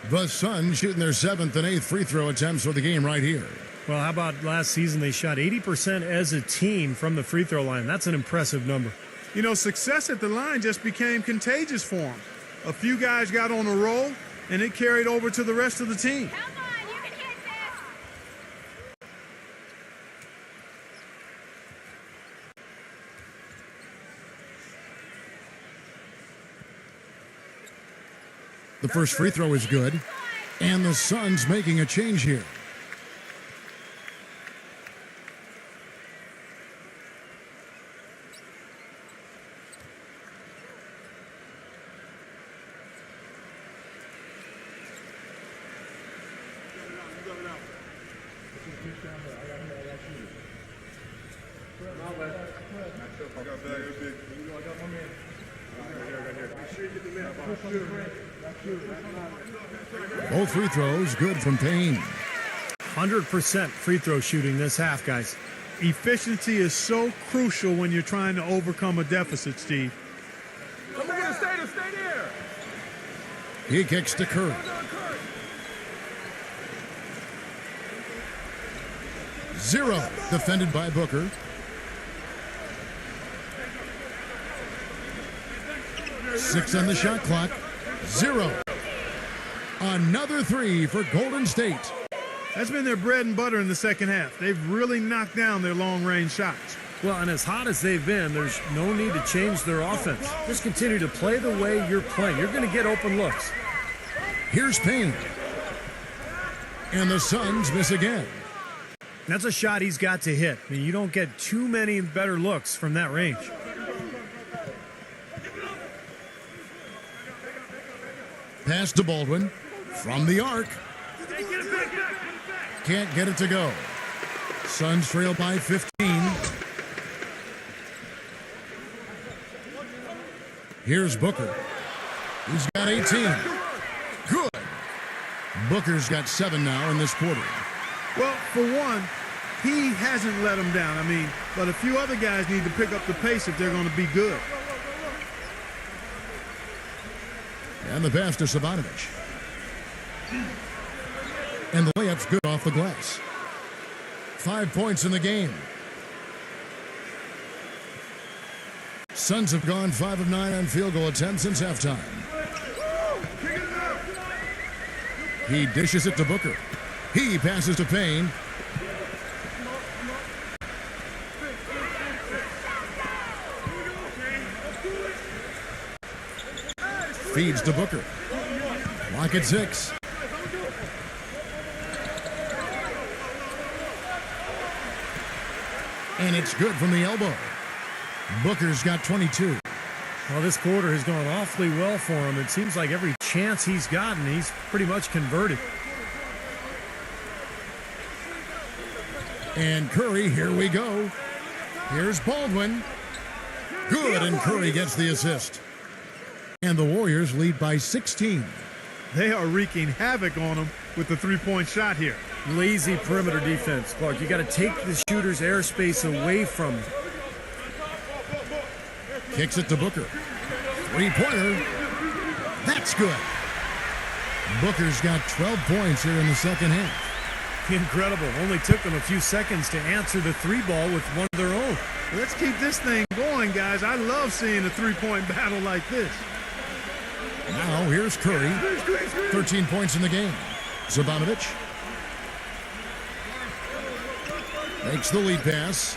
The Suns shooting their 7th and 8th free throw attempts for the game right here. Well, how about last season? They shot 80% as a team from the free throw line. That's an impressive number. You know, success at the line just became contagious for them. A few guys got on a roll, and it carried over to the rest of the team. Come on, you can hit this. The first free throw is good, and the Suns making a change here. Both free throws good from Payne. 100% free throw shooting this half, guys. Efficiency is so crucial when you're trying to overcome a deficit, Steve. Come on, stay there. He kicks to Curry. Zero, defended by Booker. Six on the shot clock. Zero. Another three for Golden State. That's been their bread and butter in the second half. They've really knocked down their long-range shots. Well, and as hot as they've been, there's no need to change their offense. Just continue to play the way you're playing. You're going to get open looks. Here's Payne. And the Suns miss again. That's a shot he's got to hit. I mean, you don't get too many better looks from that range. Pass to Baldwin. From the arc. Can't get it to go. Suns trail by 15. Here's Booker. He's got 18. Good. Booker's got 7 now in this quarter. Well, for one, he hasn't let them down. I mean, but a few other guys need to pick up the pace if they're going to be good. And the pass to Savanovic. And the layup's good off the glass. 5 points in the game. Suns have gone 5 of 9 on field goal attempts since halftime. He dishes it to Booker. He passes to Payne. Feeds to Booker. Lock at 6. And it's good from the elbow. Booker's got 22. Well, this quarter has gone awfully well for him. It seems like every chance he's gotten, he's pretty much converted. And Curry, here we go. Here's Baldwin. Good, and Curry gets the assist. And the Warriors lead by 16. They are wreaking havoc on them with the three-point shot here. Lazy perimeter defense, Clark. You got to take the shooter's airspace away from him. Kicks it to Booker. Three-pointer. That's good. Booker's got 12 points here in the second half. Incredible. Only took them a few seconds to answer the three ball with one of their own. Let's keep this thing going, guys. I love seeing a three-point battle like this. Now here's Curry. 13 points in the game. Savanovic makes the lead pass.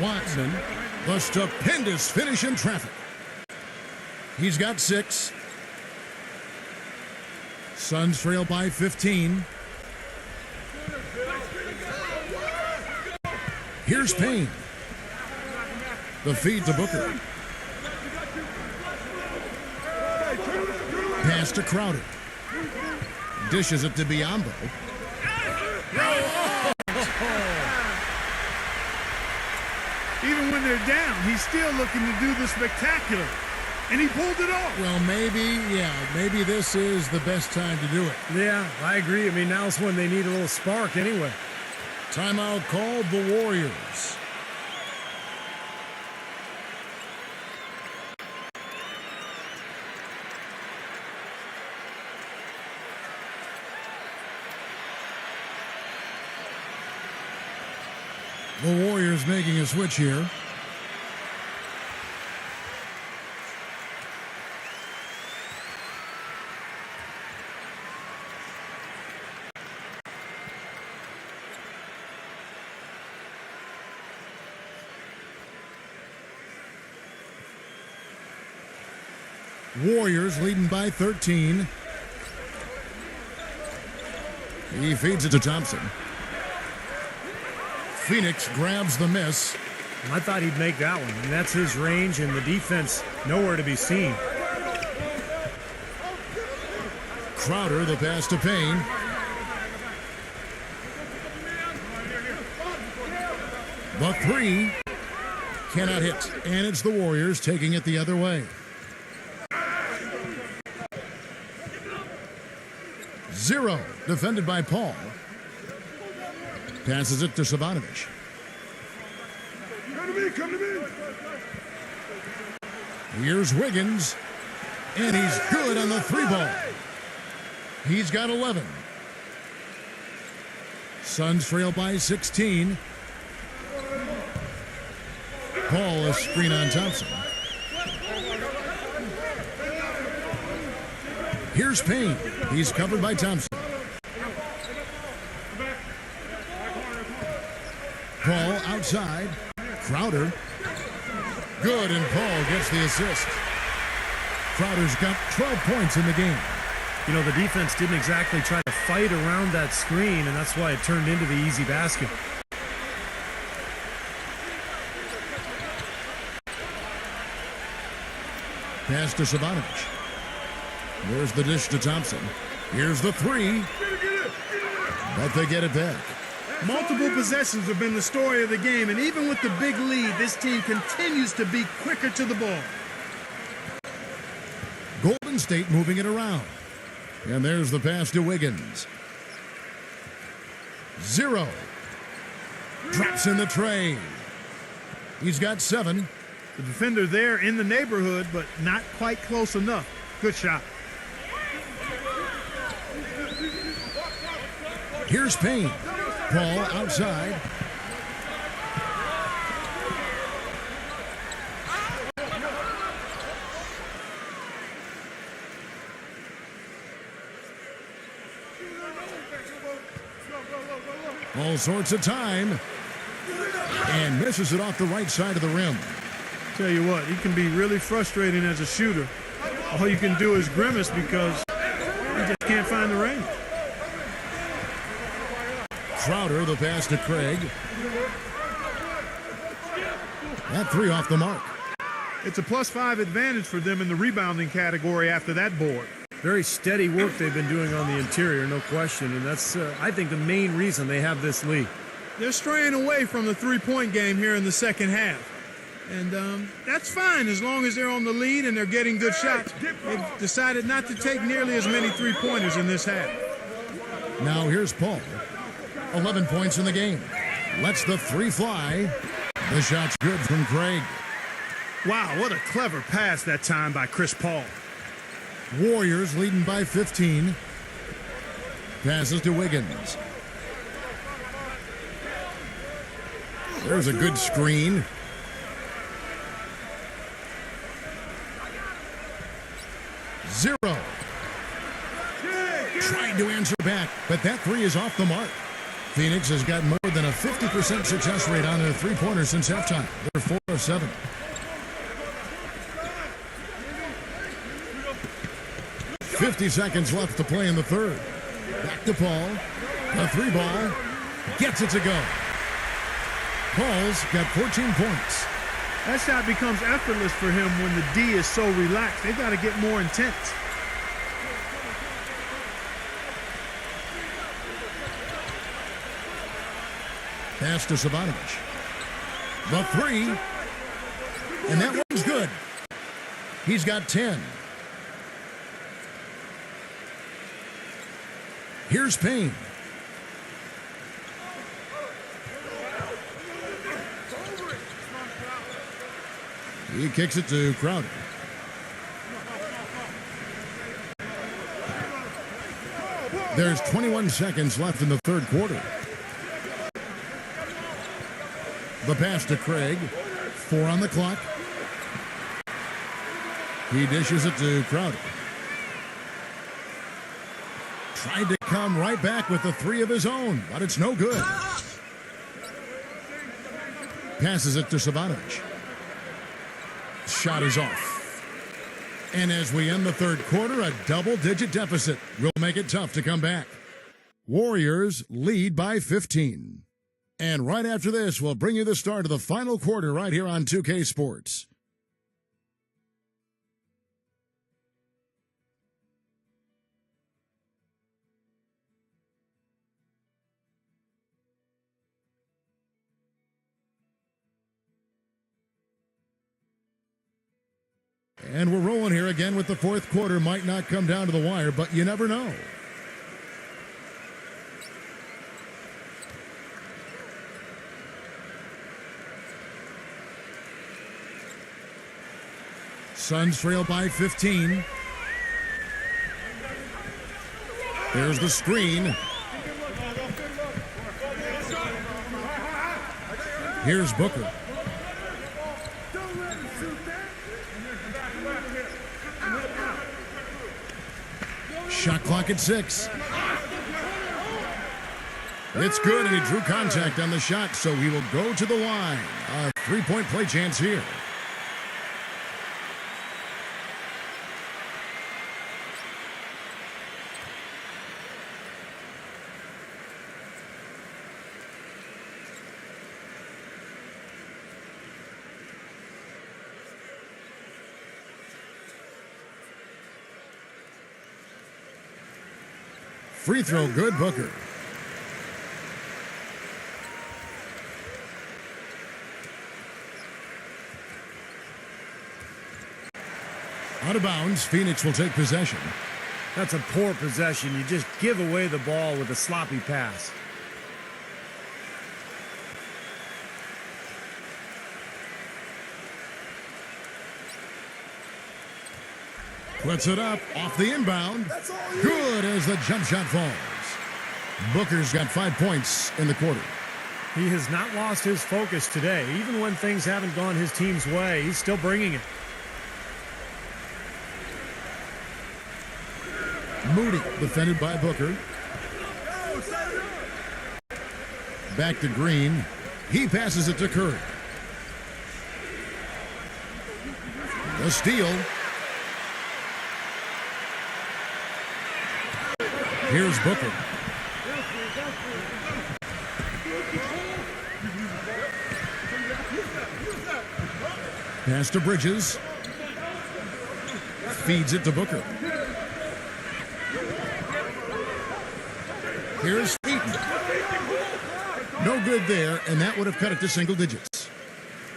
Watson, the stupendous finish in traffic. He's got 6. Suns trail by 15. Here's Payne. The feed to Booker. Pass to Crowder. Dishes it to Biombo. Even when they're down, he's still looking to do the spectacular. And he pulled it off. Well, maybe this is the best time to do it. Yeah, I agree. I mean, now's when they need a little spark anyway. Timeout called the Warriors. The Warriors making a switch here. Warriors leading by 13. He feeds it to Thompson. Phoenix grabs the miss. I thought he'd make that one, and that's his range, and the defense nowhere to be seen. Crowder, the pass to Payne. The three cannot hit, and it's the Warriors taking it the other way. 0, defended by Paul. Passes it to Sabanovic. Come to me. Here's Wiggins, and he's good on the 3-ball. He's got 11. Suns trail by 16. Paul, a screen on Thompson. Here's Payne. He's covered by Thompson. Paul outside. Crowder. Good, and Paul gets the assist. Crowder's got 12 points in the game. You know, the defense didn't exactly try to fight around that screen, and that's why it turned into the easy basket. Pass to Sabanovic. There's the dish to Thompson. Here's the 3. But they get it back. Multiple possessions have been the story of the game, and even with the big lead, this team continues to be quicker to the ball. Golden State moving it around. And there's the pass to Wiggins. 0. Drops in the tray. He's got 7. The defender there in the neighborhood, but not quite close enough. Good shot. Here's Payne. Paul outside. All sorts of time. And misses it off the right side of the rim. Tell you what, he can be really frustrating as a shooter. All you can do is grimace because he just can't find the range. Crowder, the pass to Craig. That 3 off the mark. It's a +5 advantage for them in the rebounding category after that board. Very steady work they've been doing on the interior, no question, and that's, I think, the main reason they have this lead. They're straying away from the three-point game here in the second half. And that's fine as long as they're on the lead and they're getting good shots. They've decided not to take nearly as many three-pointers in this half. Now here's Paul. 11 points in the game. Lets the 3 fly. The shot's good from Craig. Wow, what a clever pass that time by Chris Paul. Warriors leading by 15. Passes to Wiggins. There's a good screen. Zero. Trying to answer back, but that 3 is off the mark. Phoenix has got more than a 50% success rate on their three-pointers since halftime. They're 4 of 7. .50 seconds left to play in the third. Back to Paul. The 3-ball. Gets it to go. Paul's got 14 points. That shot becomes effortless for him when the D is so relaxed. They've got to get more intense. Pass to Savanovic. The three. And that one's good. He's got 10. Here's Payne. He kicks it to Crowder. There's 21 seconds left in the third quarter. The pass to Craig. 4 on the clock. He dishes it to Crowder. Tried to come right back with the three of his own, but it's no good. Passes it to Savanovic. Shot is off. And as we end the third quarter, a double-digit deficit will make it tough to come back. Warriors lead by 15. And right after this, we'll bring you the start of the final quarter right here on 2K Sports. And we're rolling here again with the fourth quarter. Might not come down to the wire, but you never know. Suns trail by 15. There's the screen. Here's Booker. Shot clock at 6. It's good, and he drew contact on the shot, so he will go to the line. A three-point play chance here. Free throw, good, Booker. Out of bounds, Phoenix will take possession. That's a poor possession. You just give away the ball with a sloppy pass. Puts it up off the inbound. Good as the jump shot falls. Booker's got 5 points in the quarter. He has not lost his focus today. Even when things haven't gone his team's way, he's still bringing it. Moody defended by Booker. Back to Green. He passes it to Curry. The steal. Here's Booker. Pass to Bridges. Feeds it to Booker. Here's Eaton. No good there, and that would have cut it to single digits.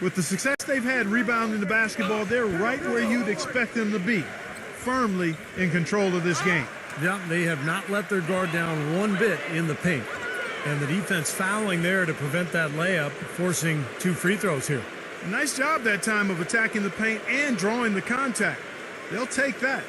With the success they've had rebounding the basketball, they're right where you'd expect them to be, firmly in control of this game. Yeah, they have not let their guard down one bit in the paint. And the defense fouling there to prevent that layup, forcing 2 free throws here. Nice job that time of attacking the paint and drawing the contact. They'll take that.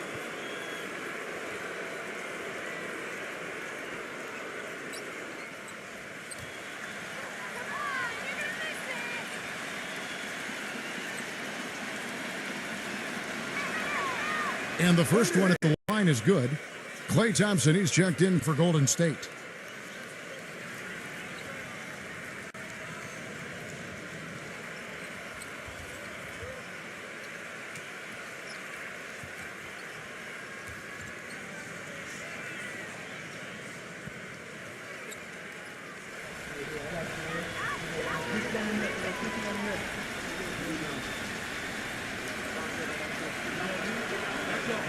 And the first one at the line is good. Klay Thompson, he's checked in for Golden State.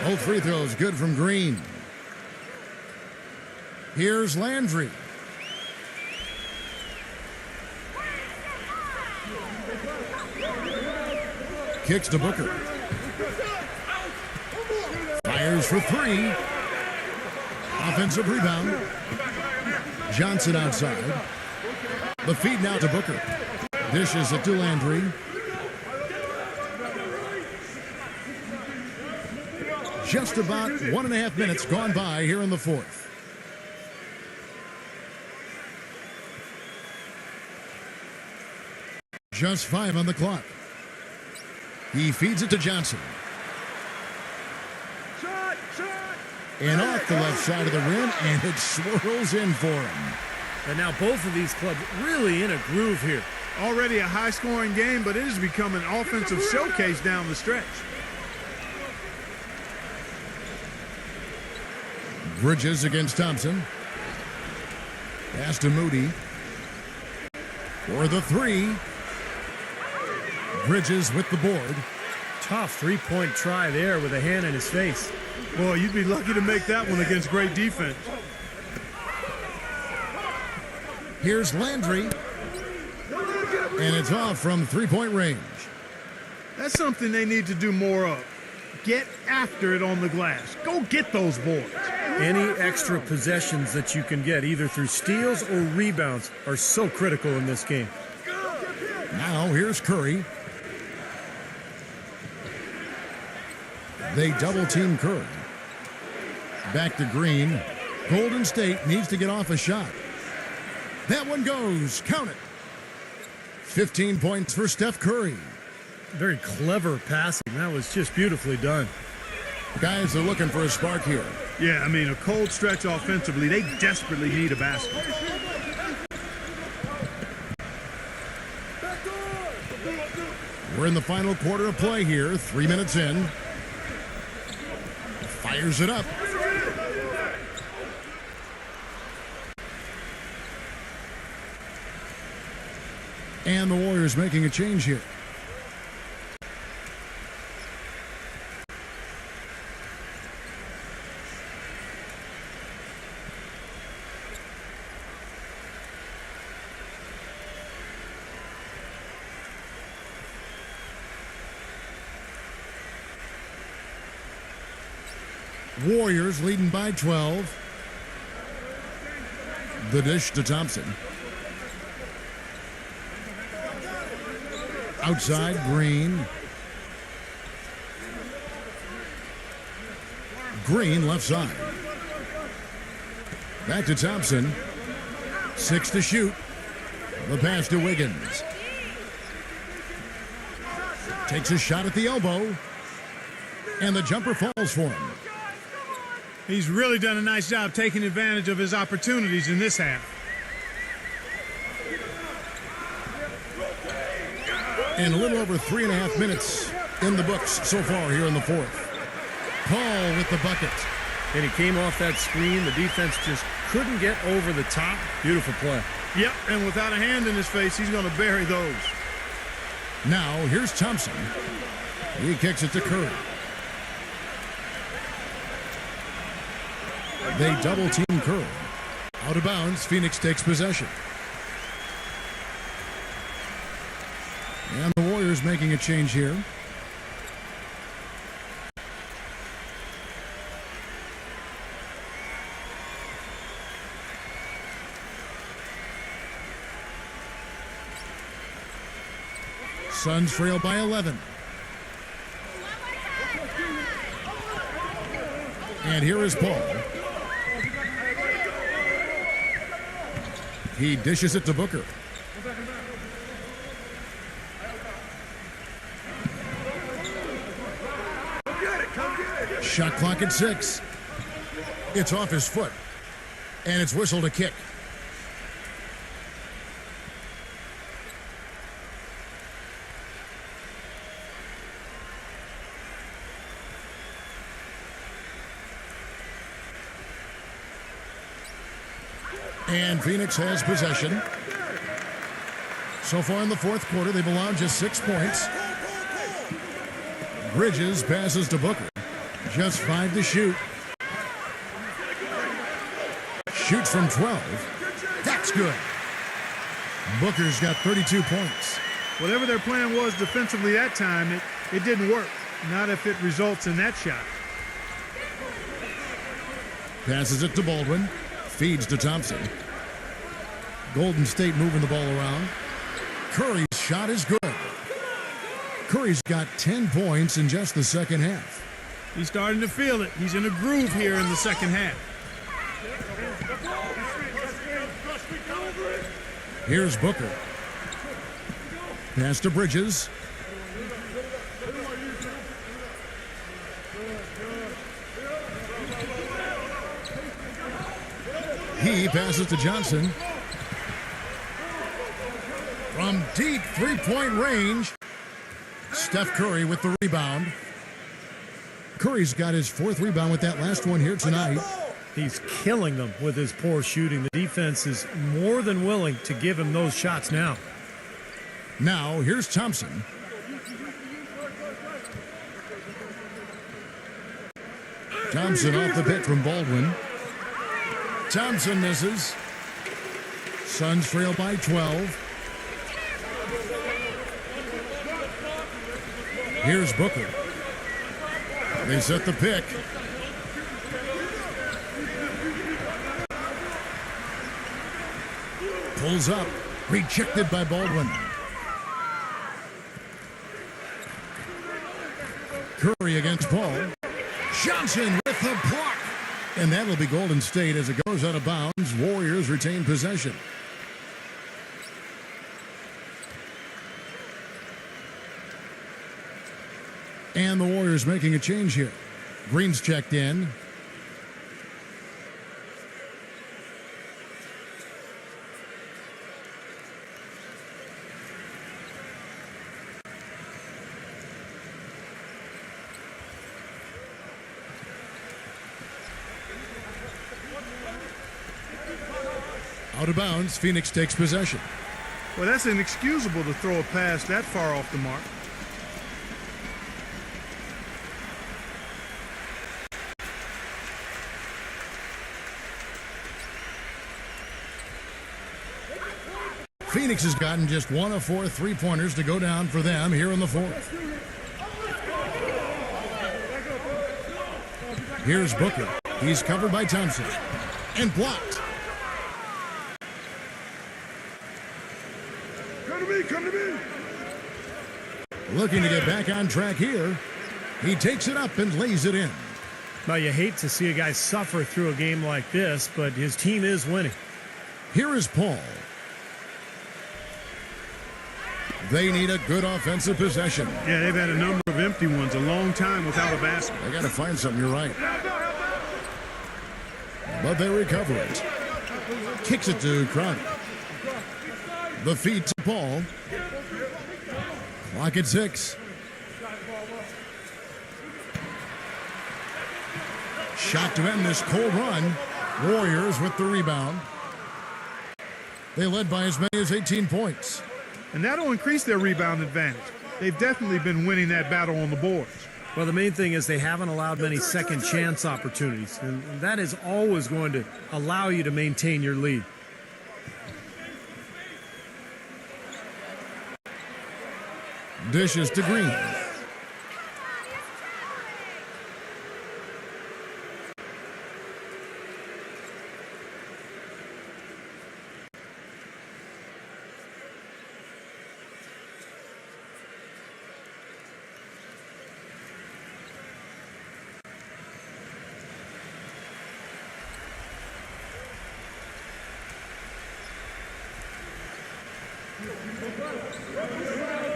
Both free throws good from Green. Here's Landry. kicks to Booker. Fires for three. Offensive rebound. Johnson outside. The feed now to Booker. Dishes it to Landry. Just about 1.5 minutes gone by here in the fourth. Just 5 on the clock. He feeds it to Johnson. And off the left side of the rim, and it swirls in for him. And now both of these clubs really in a groove here. Already a high-scoring game, but it has become an offensive showcase down the stretch. Bridges against Thompson. Pass to Moody. For the three. Bridges with the board. Tough three-point try there with a hand in his face. Boy, you'd be lucky to make that one against great defense. Here's Landry. And it's off from three-point range. That's something they need to do more of. Get after it on the glass. Go get those boards. Any extra possessions that you can get, either through steals or rebounds, are so critical in this game. Now here's Curry. They double-team Curry. Back to Green. Golden State needs to get off a shot. That one goes. Count it. 15 points for Steph Curry. Very clever passing. That was just beautifully done. Guys are looking for a spark here. Yeah, I mean, a cold stretch offensively. They desperately need a basket. We're in the final quarter of play here. 3 minutes in. Fires it up. And the Warriors making a change here. Warriors leading by 12. The dish to Thompson. Outside, Green. Green left side. Back to Thompson. 6 to shoot. The pass to Wiggins. Takes a shot at the elbow. And the jumper falls for him. He's really done a nice job taking advantage of his opportunities in this half. And a little over 3.5 minutes in the books so far here in the fourth. Paul with the bucket. And he came off that screen. The defense just couldn't get over the top. Beautiful play. Yep, and without a hand in his face, he's going to bury those. Now, here's Thompson. He kicks it to Curry. They double-team Curry. Out of bounds, Phoenix takes possession. And the Warriors making a change here. Suns trail by 11. And here is Paul. He dishes it to Booker. Shot clock at 6. It's off his foot. And it's whistled a kick. And Phoenix has possession. So far in the fourth quarter, they've allowed just 6 points. Bridges passes to Booker. Just 5 to shoot. Shoots from 12. That's good. Booker's got 32 points. Whatever their plan was defensively that time, it It didn't work. Not if it results in that shot. Passes it to Baldwin. Feeds to Thompson. Golden State moving the ball around. Curry's shot is good. Curry's got 10 points in just the second half. He's starting to feel it. He's in a groove here in the second half. Here's Booker. Pass to Bridges. He passes to Johnson. From deep three-point range, Steph Curry with the rebound. Curry's got his 4th rebound with that last one here tonight. He's killing them with his poor shooting. The defense is more than willing to give him those shots now. Now, here's Thompson. Thompson off the pick from Baldwin. Thompson misses. Suns trail by 12. Here's Booker. They set the pick. Pulls up. Rejected by Baldwin. Curry against Paul. Johnson with the block. And that'll be Golden State as it goes out of bounds. Warriors retain possession. And the Warriors making a change here. Green's checked in. Out of bounds, Phoenix takes possession. Well, that's inexcusable to throw a pass that far off the mark. Phoenix has gotten just 1 of 4 3-pointers to go down for them here in the 4th. Here's Booker. He's covered by Thompson. And blocked. Come to me. Looking to get back on track here. He takes it up and lays it in. Well, you hate to see a guy suffer through a game like this, but his team is winning. Here is Paul. They need a good offensive possession. Yeah, they've had a number of empty ones, a long time without a basket. They got to find something, you're right. But they recover it. Kicks it to Crowder. The feed to Paul. Clock at 6. Shot to end this cold run. Warriors with the rebound. They led by as many as 18 points. And that'll increase their rebound advantage. They've definitely been winning that battle on the boards. Well, the main thing is they haven't allowed many second chance opportunities, and that is always going to allow you to maintain your lead. Dishes to Green.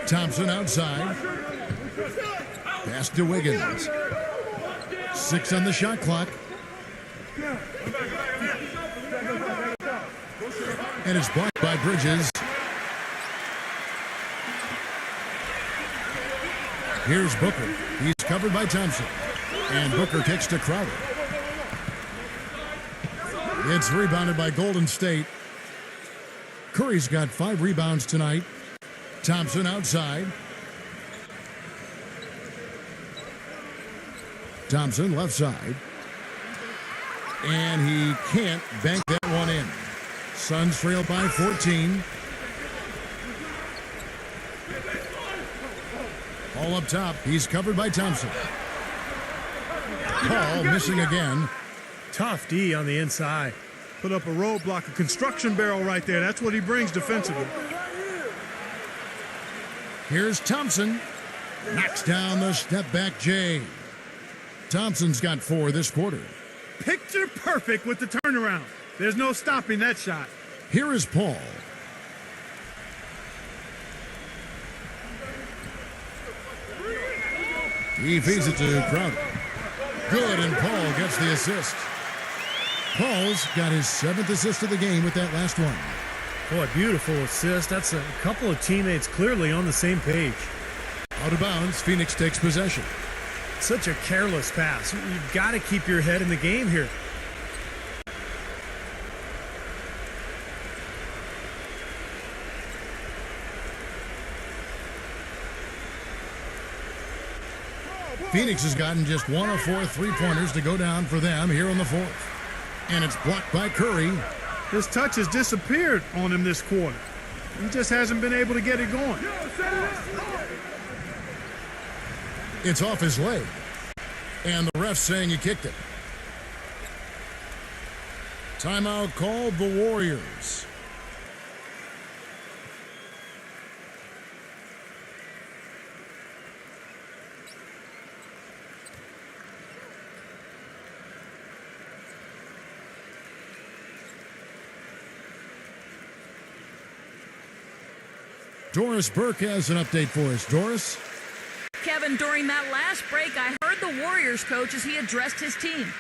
Thompson outside. Pass to Wiggins. 6 on the shot clock. And it's blocked by Bridges. Here's Booker. He's covered by Thompson. And Booker kicks to Crowder. It's rebounded by Golden State. Curry's got 5 rebounds tonight. Thompson outside. Thompson left side. And he can't bank that one in. Suns trail by 14. Ball up top. He's covered by Thompson. Paul missing again. Tough D on the inside. Put up a roadblock, a construction barrel right there. That's what he brings defensively. Here's Thompson. Knocks down the step back J. Thompson's got 4 this quarter. Picture perfect with the turnaround. There's no stopping that shot. Here is Paul. He feeds it to Crowder. Good, and Paul gets the assist. Paul's got his 7th assist of the game with that last one. Boy, beautiful assist. That's a couple of teammates clearly on the same page. Out of bounds, Phoenix takes possession. Such a careless pass. You've got to keep your head in the game here. Phoenix has gotten just 1 of 4 3-pointers to go down for them here in the 4th. And it's blocked by Curry. His touch has disappeared on him this quarter. He just hasn't been able to get it going. It's off his leg. And the ref's saying he kicked it. Timeout called the Warriors. Doris Burke has an update for us. Doris? Kevin, during that last break, I heard the Warriors coach as he addressed his team.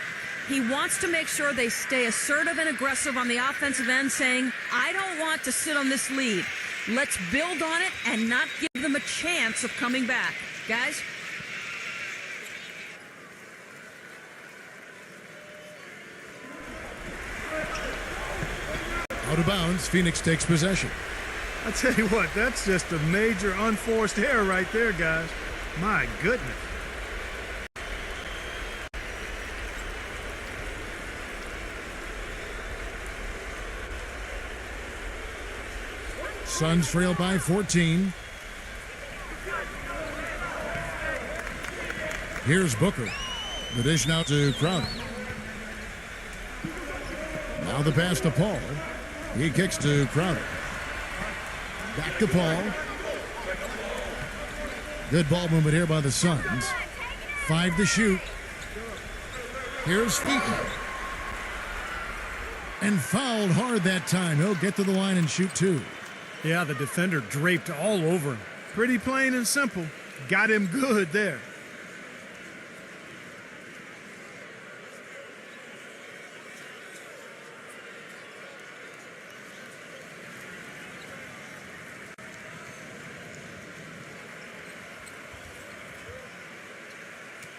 He wants to make sure they stay assertive and aggressive on the offensive end, saying, I don't want to sit on this lead. Let's build on it and not give them a chance of coming back. Guys? Out of bounds, Phoenix takes possession. I tell you what, that's just a major unforced error right there, guys. My goodness. Suns trail by 14. Here's Booker. The dish now to Crowder. Now the pass to Paul. He kicks to Crowder. Back to Paul. Good ball movement here by the Suns. 5 to shoot. Here's Eaton. And fouled hard that time. He'll get to the line and shoot 2. Yeah, the defender draped all over him. Pretty plain and simple. Got him good there.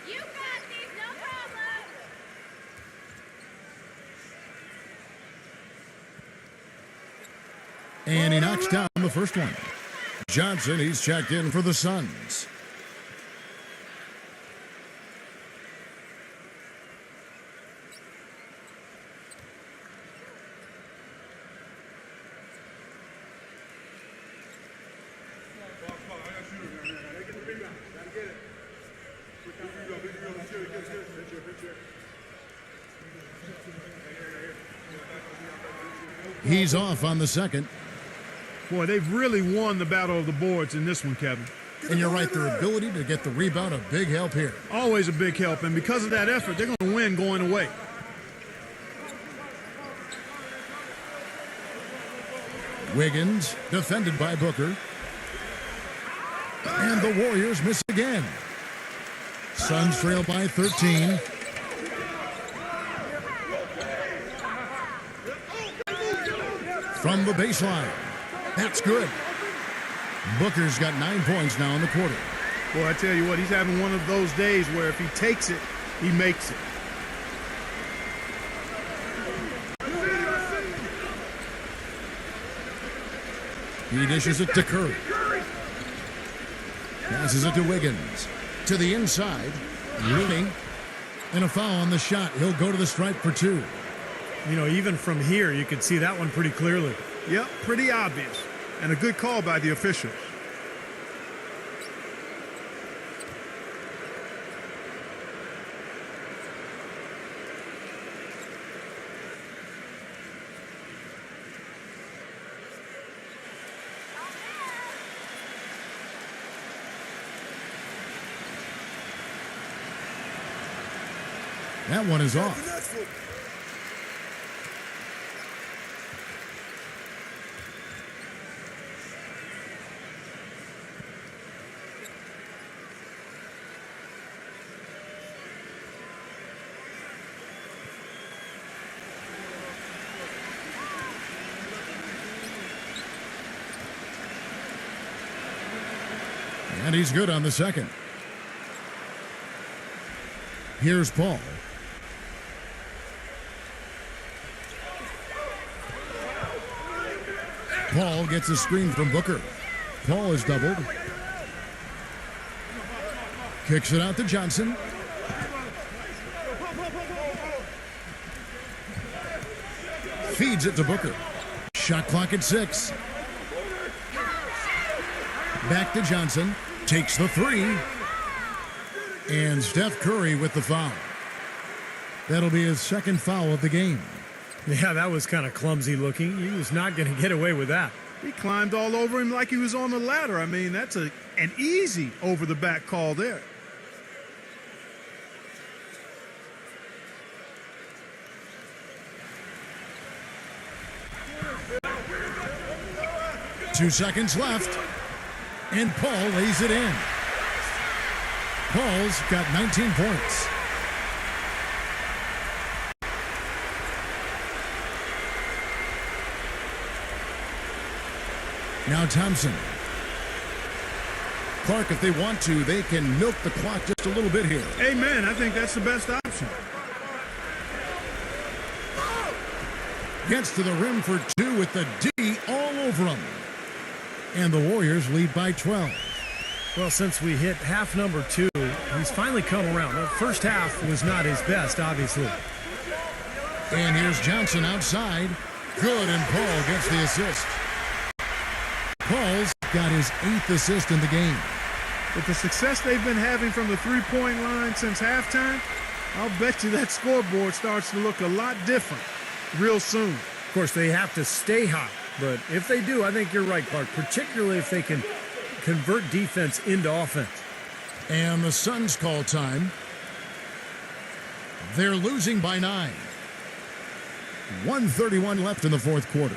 You got these, no problem. And he knocks down the first one. Johnson, he's checked in for the Suns. He's off on the second. Boy, they've really won the battle of the boards in this one, Kevin. And you're right, their ability to get the rebound, a big help here. Always a big help, and because of that effort, they're going to win going away. Wiggins, defended by Booker. And the Warriors miss again. Suns trail by 13. From the baseline. That's good. Booker's got 9 points now in the quarter. Boy, I tell you what, he's having one of those days where if he takes it, he makes it. He dishes it to Curry. Passes it to Wiggins. To the inside. Looney. And a foul on the shot. He'll go to the stripe for 2. You know, even from here, you could see that one pretty clearly. Yep, pretty obvious. And a good call by the officials. That one is off. And he's good on the second. Here's Paul. Paul gets a screen from Booker. Paul is doubled. Kicks it out to Johnson. Feeds it to Booker. Shot clock at 6. Back to Johnson. Takes the 3. And Steph Curry with the foul. That'll be his second foul of the game. Yeah, that was kind of clumsy looking. He was not going to get away with that. He climbed all over him like he was on the ladder. I mean, that's an easy over-the-back call there. Two seconds left. And Paul lays it in. Paul's got 19 points. Now Thompson. Clark, if they want to, they can milk the clock just a little bit here. Amen. I think that's the best option. Gets to the rim for 2 with the D all over him. And the Warriors lead by 12. Well, since we hit half number 2, he's finally come around. The first half was not his best, obviously. And here's Johnson outside. Good, and Paul gets the assist. Paul's got his 8th assist in the game. With the success they've been having from the three-point line since halftime, I'll bet you that scoreboard starts to look a lot different real soon. Of course, they have to stay hot. But if they do, I think you're right, Clark, particularly if they can convert defense into offense. And the Suns call time. They're losing by 9. 1:31 left in the fourth quarter.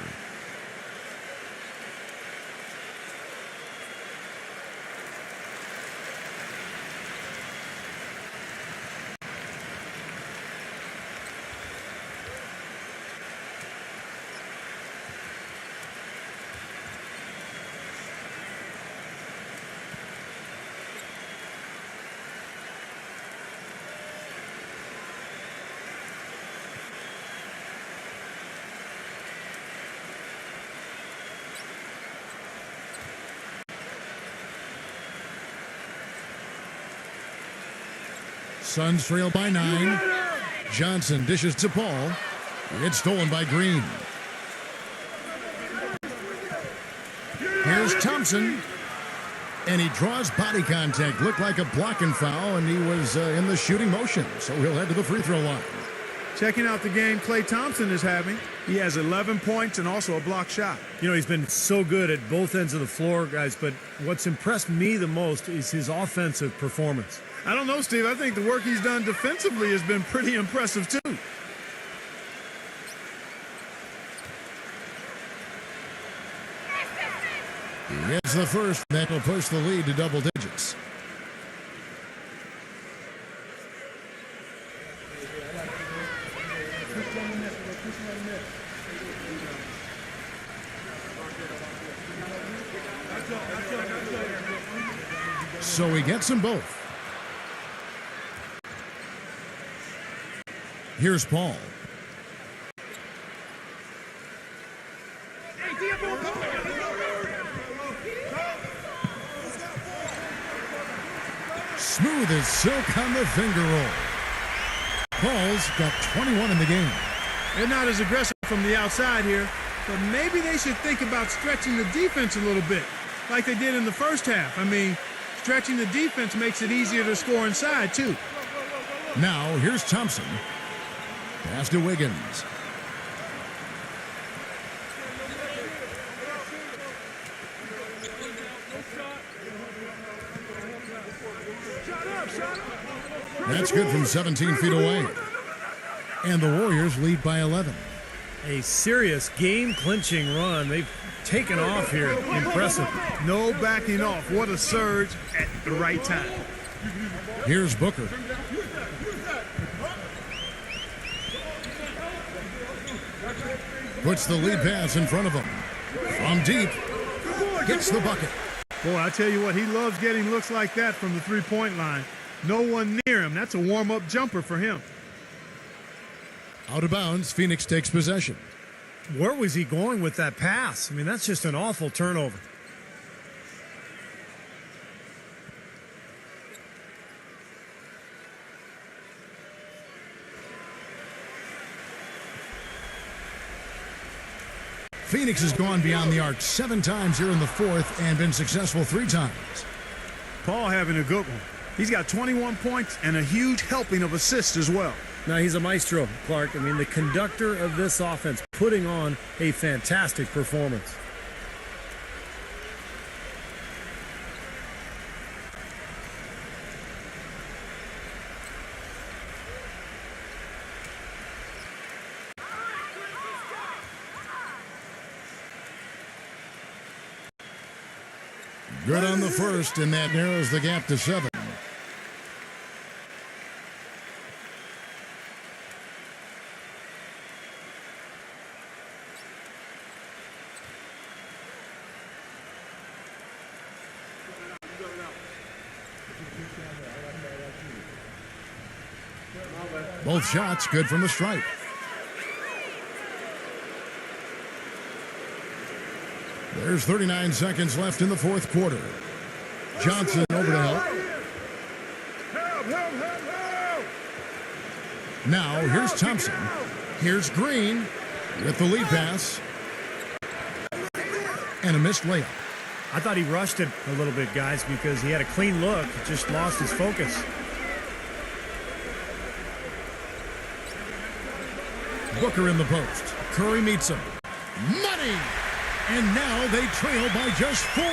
Suns trail by 9. Johnson dishes to Paul. It's stolen by Green. Here's Thompson. And he draws body contact. Looked like a blocking foul, and he was in the shooting motion. So he'll head to the free throw line. Checking out the game Klay Thompson is having. He has 11 points and also a block shot. You know, he's been so good at both ends of the floor, guys, but what's impressed me the most is his offensive performance. I don't know, Steve. I think the work he's done defensively has been pretty impressive, too. He hits the first. That will push the lead to double digits. So he gets them both. Here's Paul. Smooth as silk on the finger roll. Paul's got 21 in the game. They're not as aggressive from the outside here, but maybe they should think about stretching the defense a little bit, like they did in the first half. I mean, stretching the defense makes it easier to score inside, too. Now, here's Thompson. Pass to Wiggins. That's good from 17 feet away. And the Warriors lead by 11. A serious game-clinching run. They've taken off here. Impressive. No backing off. What a surge at the right time. Here's Booker. Puts the lead pass in front of him. From deep. Gets the bucket. Boy, I tell you what, he loves getting looks like that from the three-point line. No one near him. That's a warm-up jumper for him. Out of bounds, Phoenix takes possession. Where was he going with that pass? I mean, that's just an awful turnover. Phoenix has gone beyond the arc 7 times here in the fourth and been successful 3 times. Paul having a good one. He's got 21 points and a huge helping of assists as well. Now, he's a maestro, Clark. I mean, the conductor of this offense, putting on a fantastic performance. Good on the first, and that narrows the gap to 7. Both shots good from the stripe. There's 39 seconds left in the fourth quarter. Johnson over to help. Now here's Thompson. Here's Green with the lead pass. And a missed layup. I thought he rushed it a little bit, guys, because he had a clean look. Just lost his focus. Booker in the post. Curry meets him. Money! And now they trail by just 4.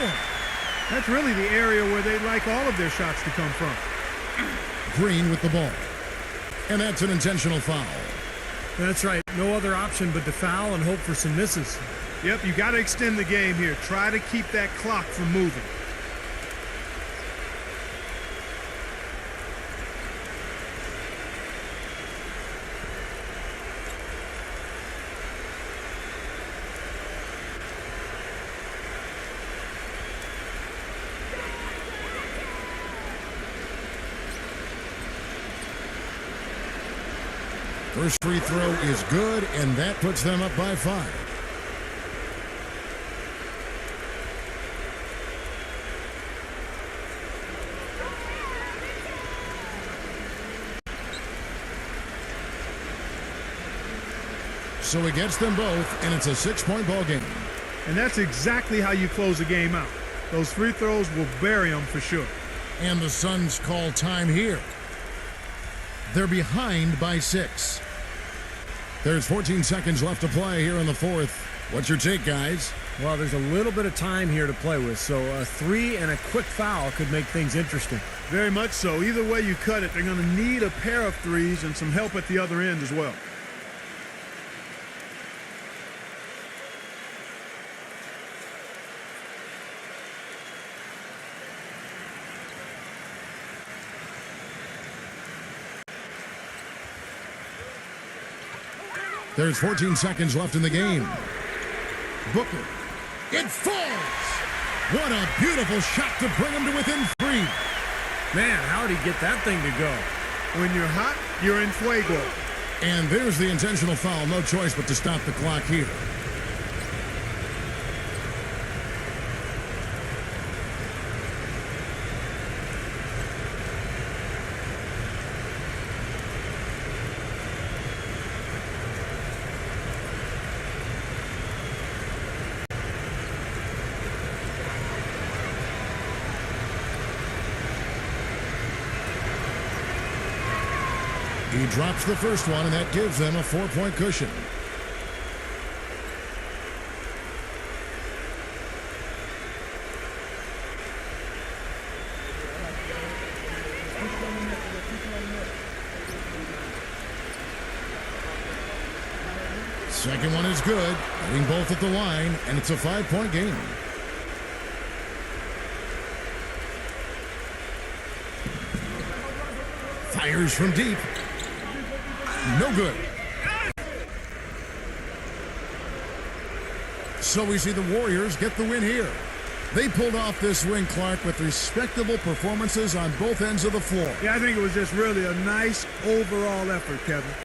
That's really the area where they'd like all of their shots to come from. Green with the ball. And that's an intentional foul. That's right. No other option but to foul and hope for some misses. Yep, you got to extend the game here. Try to keep that clock from moving. First free throw is good, and that puts them up by 5. So he gets them both, and it's a 6-point ball game. And that's exactly how you close a game out. Those free throws will bury them for sure. And the Suns call time here. They're behind by 6. There's 14 seconds left to play here in the fourth. What's your take, guys? Well, there's a little bit of time here to play with, so a 3 and a quick foul could make things interesting. Very much so. Either way you cut it, they're going to need a pair of threes and some help at the other end as well. There's 14 seconds left in the game. Booker. It falls! What a beautiful shot to bring him to within 3. Man, how'd he get that thing to go? When you're hot, you're in fuego. And there's the intentional foul. No choice but to stop the clock here. He drops the first one, and that gives them a 4-point cushion. Second one is good. Hitting both at the line, and it's a 5-point game. Fires from deep. No good. So we see the Warriors get the win here. They pulled off this win, Clark, with respectable performances on both ends of the floor. Yeah, I think it was just really a nice overall effort, Kevin.